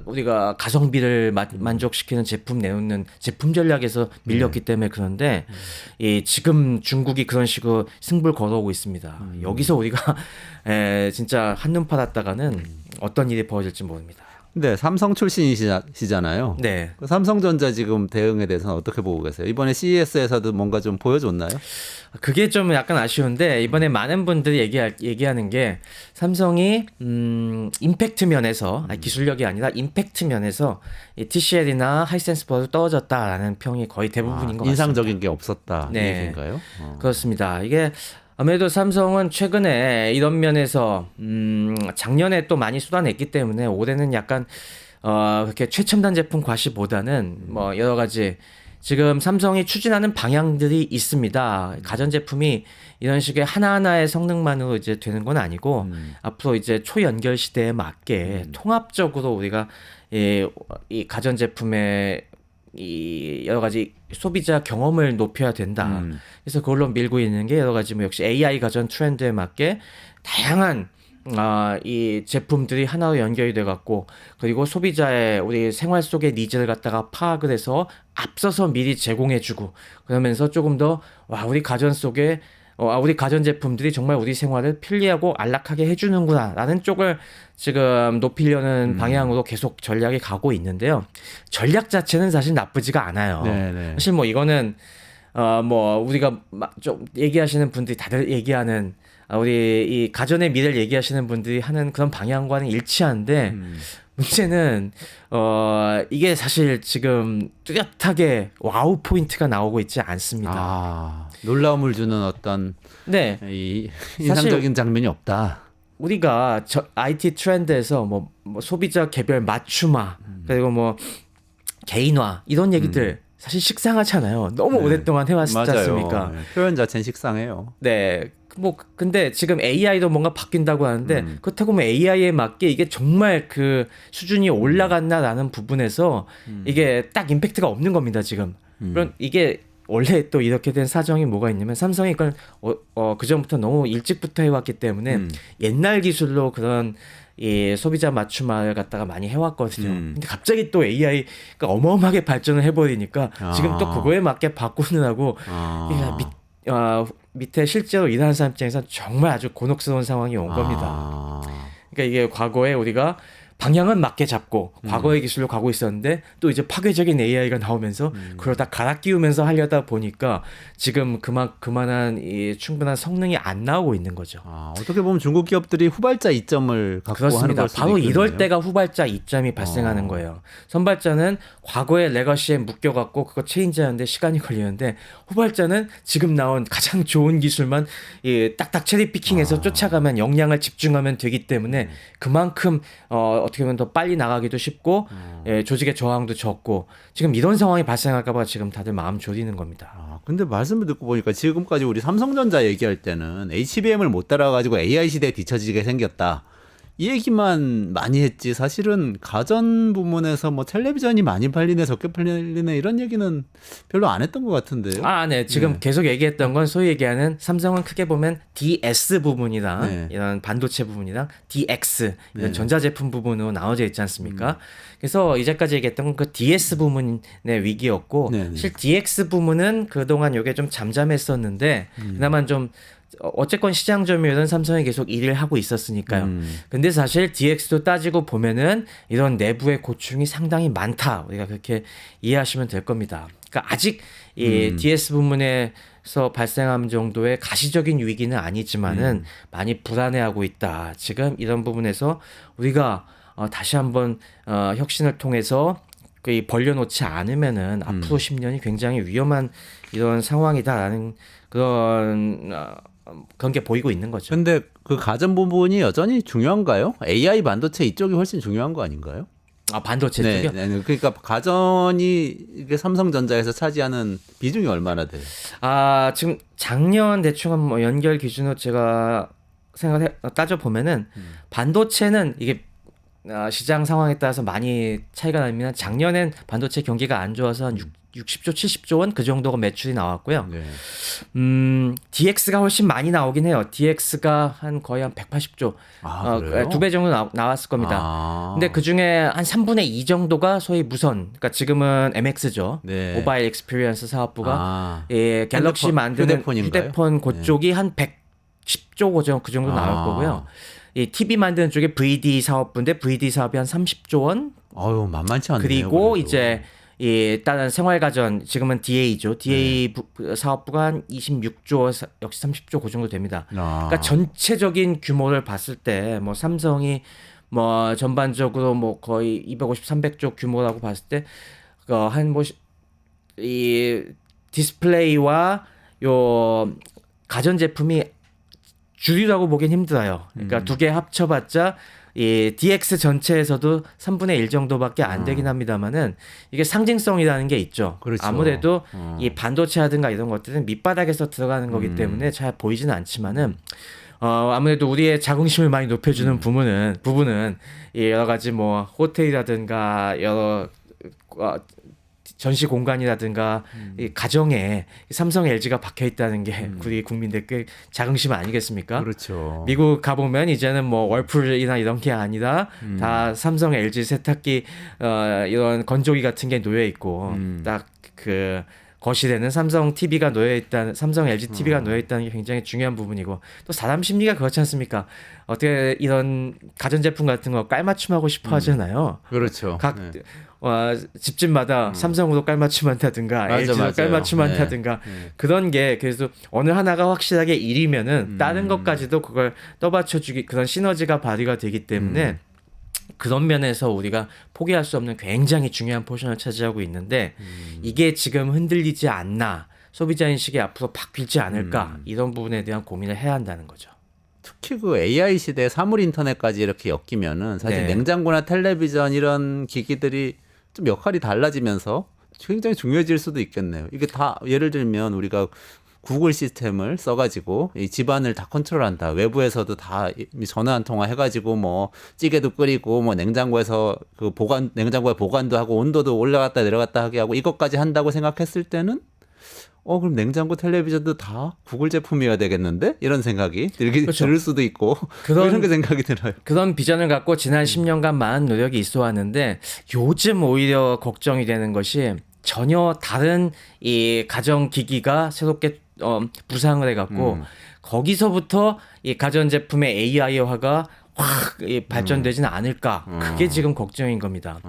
우리가 가성비를 만족시키는 제품 내놓는 제품 전략에서 밀렸기 때문에 그런데 지금 중국이 그런 식으로 승부를 걸어오고 있습니다. 여기서 우리가 진짜 한눈 팔았다가는 어떤 일이 벌어질지 모릅니다. 근데 삼성 출신이시잖아요. 네. 그 삼성전자 지금 대응에 대해서는 어떻게 보고 계세요? 이번에 CES에서도 뭔가 좀 보여줬나요? 그게 좀 약간 아쉬운데 이번에 많은 분들이 얘기하는 게 삼성이 임팩트 면에서 기술력이 아니라 임팩트 면에서 이 TCL이나 하이센스보다 떨어졌다라는 평이 거의 대부분인 것 같습니다. 인상적인 게 없었다 이 네. 얘기인가요? 그렇습니다. 이게 아무래도 삼성은 최근에 이런 면에서 작년에 또 많이 쏟아냈기 때문에 올해는 약간 그렇게 최첨단 제품 과시보다는 뭐 여러 가지 지금 삼성이 추진하는 방향들이 있습니다. 가전제품이 이런 식의 하나하나의 성능만으로 이제 되는 건 아니고 앞으로 이제 초연결 시대에 맞게 통합적으로 우리가 이 가전제품의 이 여러 가지 소비자 경험을 높여야 된다. 그래서 그걸로 밀고 있는 게 여러 가지 뭐 역시 AI 가전 트렌드에 맞게 다양한 이 제품들이 하나로 연결이 돼 갖고 그리고 소비자의 우리 생활 속의 니즈를 갖다가 파악을 해서 앞서서 미리 제공해 주고 그러면서 조금 더 우리 가전 속에 우리 가전 제품들이 정말 우리 생활을 편리하고 안락하게 해주는구나라는 쪽을 지금 높이려는 방향으로 계속 전략이 가고 있는데요. 전략 자체는 사실 나쁘지가 않아요. 네네. 사실 뭐 이거는 뭐 우리가 좀 얘기하시는 분들이 다들 얘기하는 우리 이 가전의 미래를 얘기하시는 분들이 하는 그런 방향과는 일치한데 문제는 이게 사실 지금 뚜렷하게 와우 포인트가 나오고 있지 않습니다. 놀라움을 주는 어떤 네. 이 인상적인 장면이 없다. 우리가 IT 트렌드에서 뭐 소비자 개별 맞춤화 그리고 뭐 개인화 이런 얘기들 사실 식상하잖아요. 너무 네. 오랫동안 해왔지 맞아요. 않습니까? 네. 표현 자체는 식상해요. 네. 뭐 근데 지금 AI도 뭔가 바뀐다고 하는데 그렇다고 뭐 AI에 맞게 이게 정말 그 수준이 올라갔나라는 부분에서 이게 딱 임팩트가 없는 겁니다 지금. 그럼 이게 원래 또 이렇게 된 사정이 뭐가 있냐면 삼성이 이걸 그 전부터 너무 일찍부터 해왔기 때문에 옛날 기술로 그런 이 소비자 맞춤화를 갖다가 많이 해왔거든요. 근데 갑자기 또 AI가 어마어마하게 발전을 해버리니까 지금 또 그거에 맞게 바꾸느라고 밑에 실제로 일하는 사람 입장에서 정말 아주 곤혹스러운 상황이 온 겁니다. 그러니까 이게 과거에 우리가 방향은 맞게 잡고 과거의 기술로 가고 있었는데 또 이제 파괴적인 AI가 나오면서 그걸 다 갈아 끼우면서 하려다 보니까 지금 그만한 이 충분한 성능이 안 나오고 있는 거죠. 어떻게 보면 중국 기업들이 후발자 이점을 갖고 그렇습니다. 하는 걸 수도 바로 있겠네요. 이럴 때가 후발자 이점이 발생하는 거예요. 선발자는 과거의 레거시에 묶여갖고 그거 체인지하는데 시간이 걸리는데 후발자는 지금 나온 가장 좋은 기술만 딱딱 체리 피킹해서 쫓아가면 역량을 집중하면 되기 때문에 그만큼 어떻게 보면 더 빨리 나가기도 쉽고 조직의 저항도 적고 지금 이런 상황이 발생할까봐 지금 다들 마음 졸이는 겁니다. 근데 말씀을 듣고 보니까 지금까지 우리 삼성전자 얘기할 때는 HBM을 못 따라가지고 AI 시대에 뒤처지게 생겼다. 이 얘기만 많이 했지 사실은 가전 부문에서 뭐 텔레비전이 많이 팔리네 적게 팔리네 이런 얘기는 별로 안 했던 것 같은데요. 네. 지금 계속 얘기했던 건 소위 얘기하는 삼성은 크게 보면 DS 부분이랑 네. 이런 반도체 부분이랑 DX 이런 전자제품 부분으로 나눠져 있지 않습니까? 그래서 이제까지 얘기했던 건 그 DS 부문의 위기였고 사실 DX 부문은 그동안 이게 좀 잠잠했었는데 그나마 좀 어쨌건 시장 점유율은 삼성이 계속 1위를 하고 있었으니까요. 근데 사실 DX도 따지고 보면은 이런 내부의 고충이 상당히 많다. 우리가 그렇게 이해하시면 될 겁니다. 그러니까 아직 이 DS 부문에서 발생한 정도의 가시적인 위기는 아니지만은 많이 불안해하고 있다. 지금 이런 부분에서 우리가 다시 한번 혁신을 통해서 벌려놓지 않으면은 앞으로 10년이 굉장히 위험한 이런 상황이다라는 그런 게 보이고 있는 거죠. 근데 그 가전 부분이 여전히 중요한가요? AI 반도체 이쪽이 훨씬 중요한 거 아닌가요? 반도체 네, 쪽이요? 네. 그러니까 가전이 이게 삼성전자에서 차지하는 비중이 얼마나 돼요? 지금 작년 대충 뭐 연결 기준으로 제가 따져 보면은 반도체는 이게 시장 상황에 따라서 많이 차이가 납니다. 작년엔 반도체 경기가 안 좋아서 한 60조, 70조 원 그 정도가 매출이 나왔고요. 네. DX가 훨씬 많이 나오긴 해요. DX가 거의 한 180조, 그래요? 2배 정도 나왔을 겁니다. 근데 그 중에 한 3분의 2 정도가 소위 무선, 그러니까 지금은 MX죠. 네. 모바일 익스피리언스 사업부가 갤럭시 휴대폰, 만드는 휴대폰인가요? 휴대폰 그쪽이 한 110조 그 정도 나올 거고요. 이 TV 만드는 쪽에 VD 사업부인데 VD 사업이 한 30조 원. 만만치 않네요. 그리고 그래도. 이제 다른 생활가전 지금은 DA죠. DA 사업부가 한 26조 역시 30조 그 정도 됩니다. 그러니까 전체적인 규모를 봤을 때 뭐 삼성이 뭐 전반적으로 뭐 거의 250, 300조 규모라고 봤을 때 한 뭐 이 디스플레이와 요 가전 제품이 줄이라고 보긴 힘들어요. 그러니까 두 개 합쳐봤자 이 DX 전체에서도 3분의 1 정도밖에 안 되긴 합니다만은 이게 상징성이라는 게 있죠. 그렇죠. 아무래도 이 반도체라든가 이런 것들은 밑바닥에서 들어가는 거기 때문에 잘 보이지는 않지만은 아무래도 우리의 자긍심을 많이 높여주는 부분은 이 여러 가지 뭐 호텔이라든가 여러 전시 공간이라든가 이 가정에 삼성 LG가 박혀 있다는 게 우리 국민들 꽤 자긍심 아니겠습니까? 그렇죠. 미국 가보면 이제는 뭐 월풀이나 이런 게 아니라 다 삼성 LG 세탁기 이런 건조기 같은 게 놓여 있고 딱 그 거실에는 삼성 TV가 놓여 있다는 삼성 LG TV가 놓여 있다는 게 굉장히 중요한 부분이고 또 사람 심리가 그렇지 않습니까? 어떻게 이런 가전제품 같은 거 깔맞춤하고 싶어 하잖아요. 그렇죠. 각 네. 집집마다 삼성으로 깔맞춤한다든가 맞아, LG로 맞아요. 깔맞춤한다든가 그런 게 그래서 어느 하나가 확실하게 1이면은 다른 것까지도 그걸 떠받쳐주기 그런 시너지가 발휘가 되기 때문에 그런 면에서 우리가 포기할 수 없는 굉장히 중요한 포션을 차지하고 있는데 이게 지금 흔들리지 않나 소비자 인식이 앞으로 바뀌지 않을까 이런 부분에 대한 고민을 해야 한다는 거죠. 특히 그 AI 시대 사물 인터넷까지 이렇게 엮이면은 사실 네. 냉장고나 텔레비전 이런 기기들이 좀 역할이 달라지면서 굉장히 중요해질 수도 있겠네요. 이게 다 예를 들면 우리가 구글 시스템을 써가지고 이 집안을 다 컨트롤한다. 외부에서도 다 전화 한 통화 해가지고 뭐 찌개도 끓이고 뭐 냉장고에서 그 냉장고에 보관도 하고 온도도 올라갔다 내려갔다 하게 하고 이것까지 한다고 생각했을 때는 그럼 냉장고 텔레비전도 다 구글 제품이어야 되겠는데? 이런 생각이 그렇죠. 들 수도 있고 이런 게 생각이 들어요. 그런 비전을 갖고 지난 10년간 많은 노력이 있어 왔는데 요즘 오히려 걱정이 되는 것이 전혀 다른 이 가전기기가 새롭게 부상을 해갖고 거기서부터 이 가전제품의 AI화가 확 발전되지는 않을까. 그게 지금 걱정인 겁니다.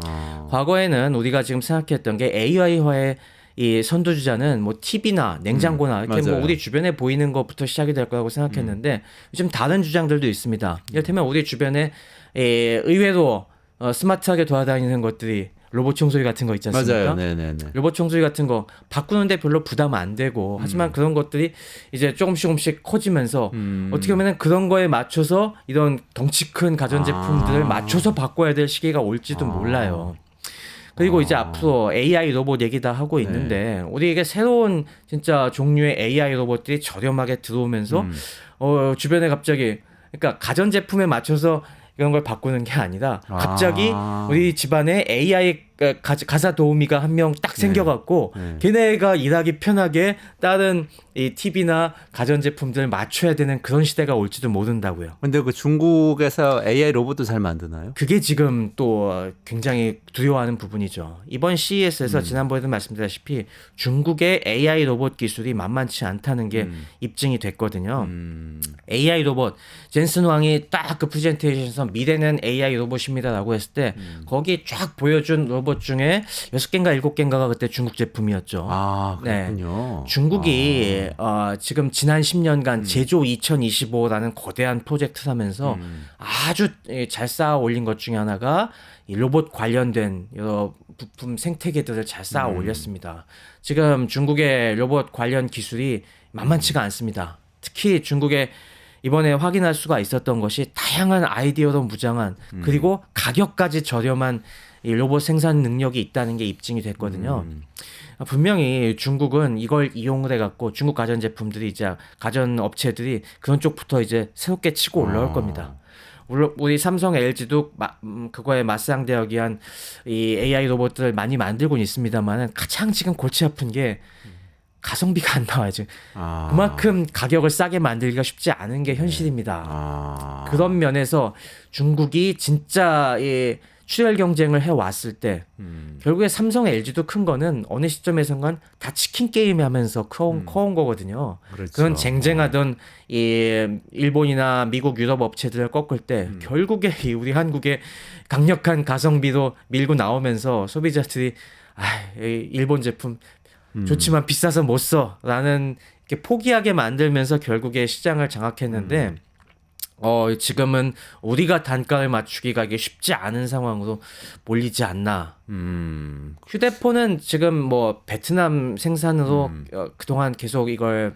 과거에는 우리가 지금 생각했던 게 AI화의 이 선두주자는 뭐 TV나 냉장고나 이렇게 뭐 맞아요. 우리 주변에 보이는 것부터 시작이 될 거라고 생각했는데 요즘 다른 주장들도 있습니다. 이를테면 우리 주변에 의외로 스마트하게 돌아다니는 것들이 로봇 청소기 같은 거 있지 않습니까? 맞아요. 네네네. 로봇 청소기 같은 거 바꾸는데 별로 부담 안 되고 하지만 그런 것들이 이제 조금씩 커지면서 어떻게 보면 그런 거에 맞춰서 이런 덩치 큰 가전제품들을 맞춰서 바꿔야 될 시기가 올지도 몰라요. 그리고 이제 앞으로 AI 로봇 얘기다 하고 있는데 우리에게 새로운 진짜 종류의 AI 로봇들이 저렴하게 들어오면서 주변에 갑자기 그러니까 가전제품에 맞춰서 이런 걸 바꾸는 게 아니라 갑자기 우리 집안에 AI 가사 도우미가 한 명 딱 생겨갖고 걔네가 일하기 편하게 다른 이 TV나 가전제품들을 맞춰야 되는 그런 시대가 올지도 모른다고요. 근데 그 중국에서 AI 로봇도 잘 만드나요? 그게 지금 또 굉장히 두려워하는 부분이죠. 이번 CES에서 지난번에도 말씀드렸다시피 중국의 AI 로봇 기술이 만만치 않다는 게 입증이 됐거든요. AI 로봇 젠슨 왕이 딱 그 프레젠테이션에서 미래는 AI 로봇입니다라고 했을 때 거기 쫙 보여준 로봇 중에 6개인가 7개인가가 그때 중국 제품이었죠. 아, 그렇군요. 네. 중국이 지금 지난 10년간 제조 2025라는 거대한 프로젝트를 하면서 아주 잘 쌓아 올린 것 중에 하나가 이 로봇 관련된 여러 부품 생태계들을 잘 쌓아 올렸습니다. 지금 중국의 로봇 관련 기술이 만만치가 않습니다. 특히 중국의 이번에 확인할 수가 있었던 것이 다양한 아이디어로 무장한 그리고 가격까지 저렴한 이 로봇 생산 능력이 있다는 게 입증이 됐거든요. 분명히 중국은 이걸 이용을 해갖고 중국 가전제품들이 이제 가전업체들이 그런 쪽부터 이제 새롭게 치고 올라올 겁니다. 물론 우리 삼성, LG도 그거에 맞상대하기 위한 이 AI 로봇들을 많이 만들고 있습니다만은 가장 지금 골치 아픈 게 가성비가 안 나와요. 지금 그만큼 가격을 싸게 만들기가 쉽지 않은 게 현실입니다. 그런 면에서 중국이 진짜 이 출혈 경쟁을 해왔을 때 결국에 삼성, LG도 큰 거는 어느 시점에선간 다 치킨 게임 하면서 커온 거거든요. 그렇죠. 그런 쟁쟁하던 이 일본이나 미국, 유럽 업체들을 꺾을 때 결국에 이 우리 한국의 강력한 가성비로 밀고 나오면서 소비자들이 이 일본 제품 좋지만 비싸서 못 써라는 이렇게 포기하게 만들면서 결국에 시장을 장악했는데 지금은 우리가 단가를 맞추기가 이게 쉽지 않은 상황으로 몰리지 않나. 휴대폰은 지금 뭐 베트남 생산으로 그동안 계속 이걸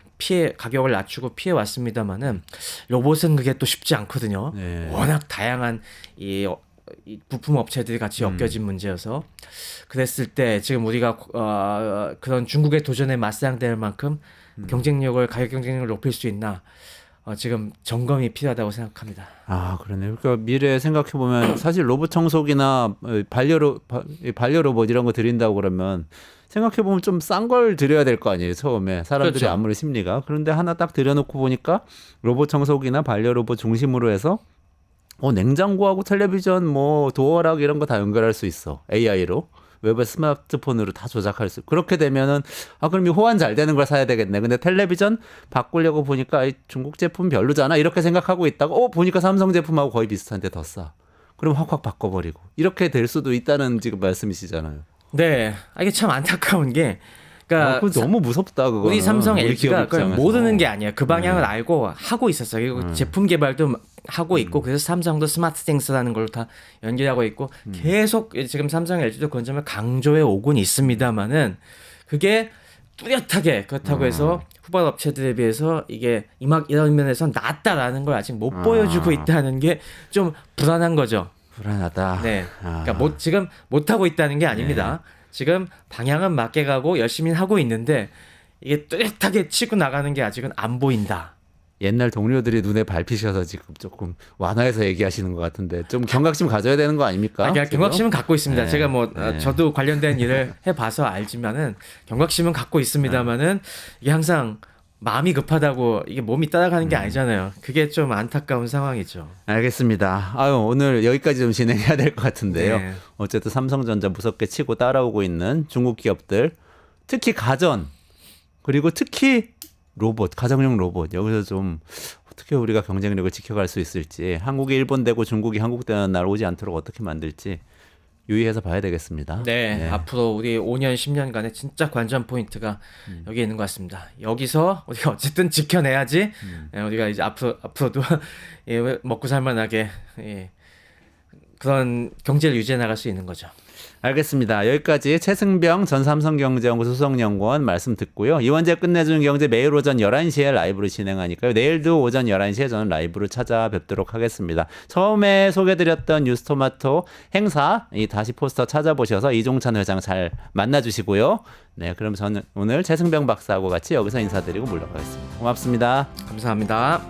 가격을 낮추고 피해 왔습니다만은 로봇은 그게 또 쉽지 않거든요. 네. 워낙 다양한 이 부품 업체들이 같이 엮여진 문제여서 그랬을 때 지금 우리가 그런 중국의 도전에 맞상대할 만큼 가격 경쟁력을 높일 수 있나? 지금 점검이 필요하다고 생각합니다. 아, 그러네요. 그러니까 미래에 생각해 보면 사실 로봇 청소기나 반려 로봇 이런 거 드린다고 그러면 생각해 보면 좀 싼 걸 드려야 될 거 아니에요, 처음에. 사람들이 그렇죠. 아무리 심리가. 그런데 하나 딱 들여놓고 보니까 로봇 청소기나 반려 로봇 중심으로 해서 냉장고하고 텔레비전, 뭐 도어락 이런 거 다 연결할 수 있어. AI로. 웹에 스마트폰으로 다 조작할 수. 그렇게 되면은 그럼 이 호환 잘 되는 걸 사야 되겠네. 근데 텔레비전 바꾸려고 보니까 중국 제품 별로잖아. 이렇게 생각하고 있다가 보니까 삼성 제품하고 거의 비슷한데 더 싸. 그럼 확 바꿔버리고. 이렇게 될 수도 있다는 지금 말씀이시잖아요. 네. 이게 참 안타까운 게 그러니까 그거 너무 무섭다 그거. 우리 삼성 LG가 그걸 모르는 게 아니야. 그 방향을 알고 하고 있었어요. 그리고 제품 개발도 하고 있고 그래서 삼성도 스마트 띵스라는 걸로 다 연결하고 있고 계속 지금 삼성 LG도 그런 점을 강조해 오곤 있습니다만은 그게 뚜렷하게 그렇다고 해서 후발 업체들에 비해서 이게 이런 면에서 낫다라는 걸 아직 못 보여주고 있다는 게 좀 불안한 거죠. 불안하다. 네. 그러니까 지금 못 하고 있다는 게 아닙니다. 지금 방향은 맞게 가고 열심히 하고 있는데 이게 뚜렷하게 치고 나가는 게 아직은 안 보인다. 옛날 동료들이 눈에 밟히셔서 지금 조금 완화해서 얘기하시는 것 같은데 좀 경각심 가져야 되는 거 아닙니까? 그러니까 경각심은 갖고 있습니다. 네. 제가 네. 저도 관련된 일을 해봐서 알지만은 경각심은 갖고 있습니다만은 이게 항상 마음이 급하다고 이게 몸이 따라가는 게 아니잖아요. 그게 좀 안타까운 상황이죠. 알겠습니다. 오늘 여기까지 좀 진행해야 될 것 같은데요. 네. 어쨌든 삼성전자 무섭게 치고 따라오고 있는 중국 기업들, 특히 가전, 그리고 특히 로봇, 가정용 로봇. 여기서 좀 어떻게 우리가 경쟁력을 지켜갈 수 있을지, 한국이 일본 되고 중국이 한국 되는 날 오지 않도록 어떻게 만들지 유의해서 봐야 되겠습니다. 네, 앞으로 우리 5년, 10년간의 진짜 관전 포인트가 여기 있는 것 같습니다. 여기서 우리가 어쨌든 지켜내야지 우리가 이제 앞으로도 먹고 살만하게 그런 경제를 유지해 나갈 수 있는 거죠. 알겠습니다. 여기까지 최승병 전 삼성경제연구소 수석연구원 말씀 듣고요. 이원재 끝내주는 경제 매일 오전 11시에 라이브로 진행하니까요. 내일도 오전 11시에 저는 라이브로 찾아뵙도록 하겠습니다. 처음에 소개드렸던 뉴스토마토 행사 다시 포스터 찾아보셔서 이종찬 회장 잘 만나주시고요. 네, 그럼 저는 오늘 최승병 박사하고 같이 여기서 인사드리고 물러가겠습니다. 고맙습니다. 감사합니다.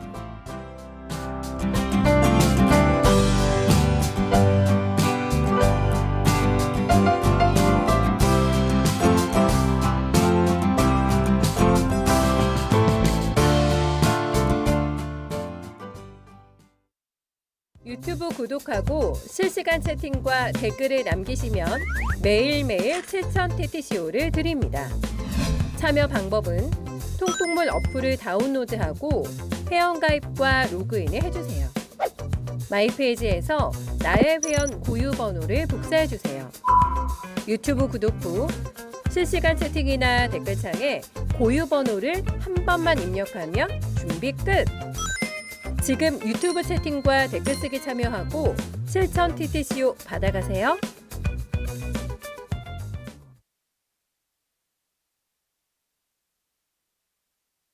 유튜브 구독하고 실시간 채팅과 댓글을 남기시면 매일매일 7,000TTCO를 드립니다. 참여 방법은 통통물 어플을 다운로드하고 회원가입과 로그인을 해주세요. 마이페이지에서 나의 회원 고유 번호를 복사해주세요. 유튜브 구독 후 실시간 채팅이나 댓글창에 고유 번호를 한 번만 입력하면 준비 끝! 지금 유튜브 채팅과 댓글 쓰기 참여하고 실천 TTCO 받아가세요.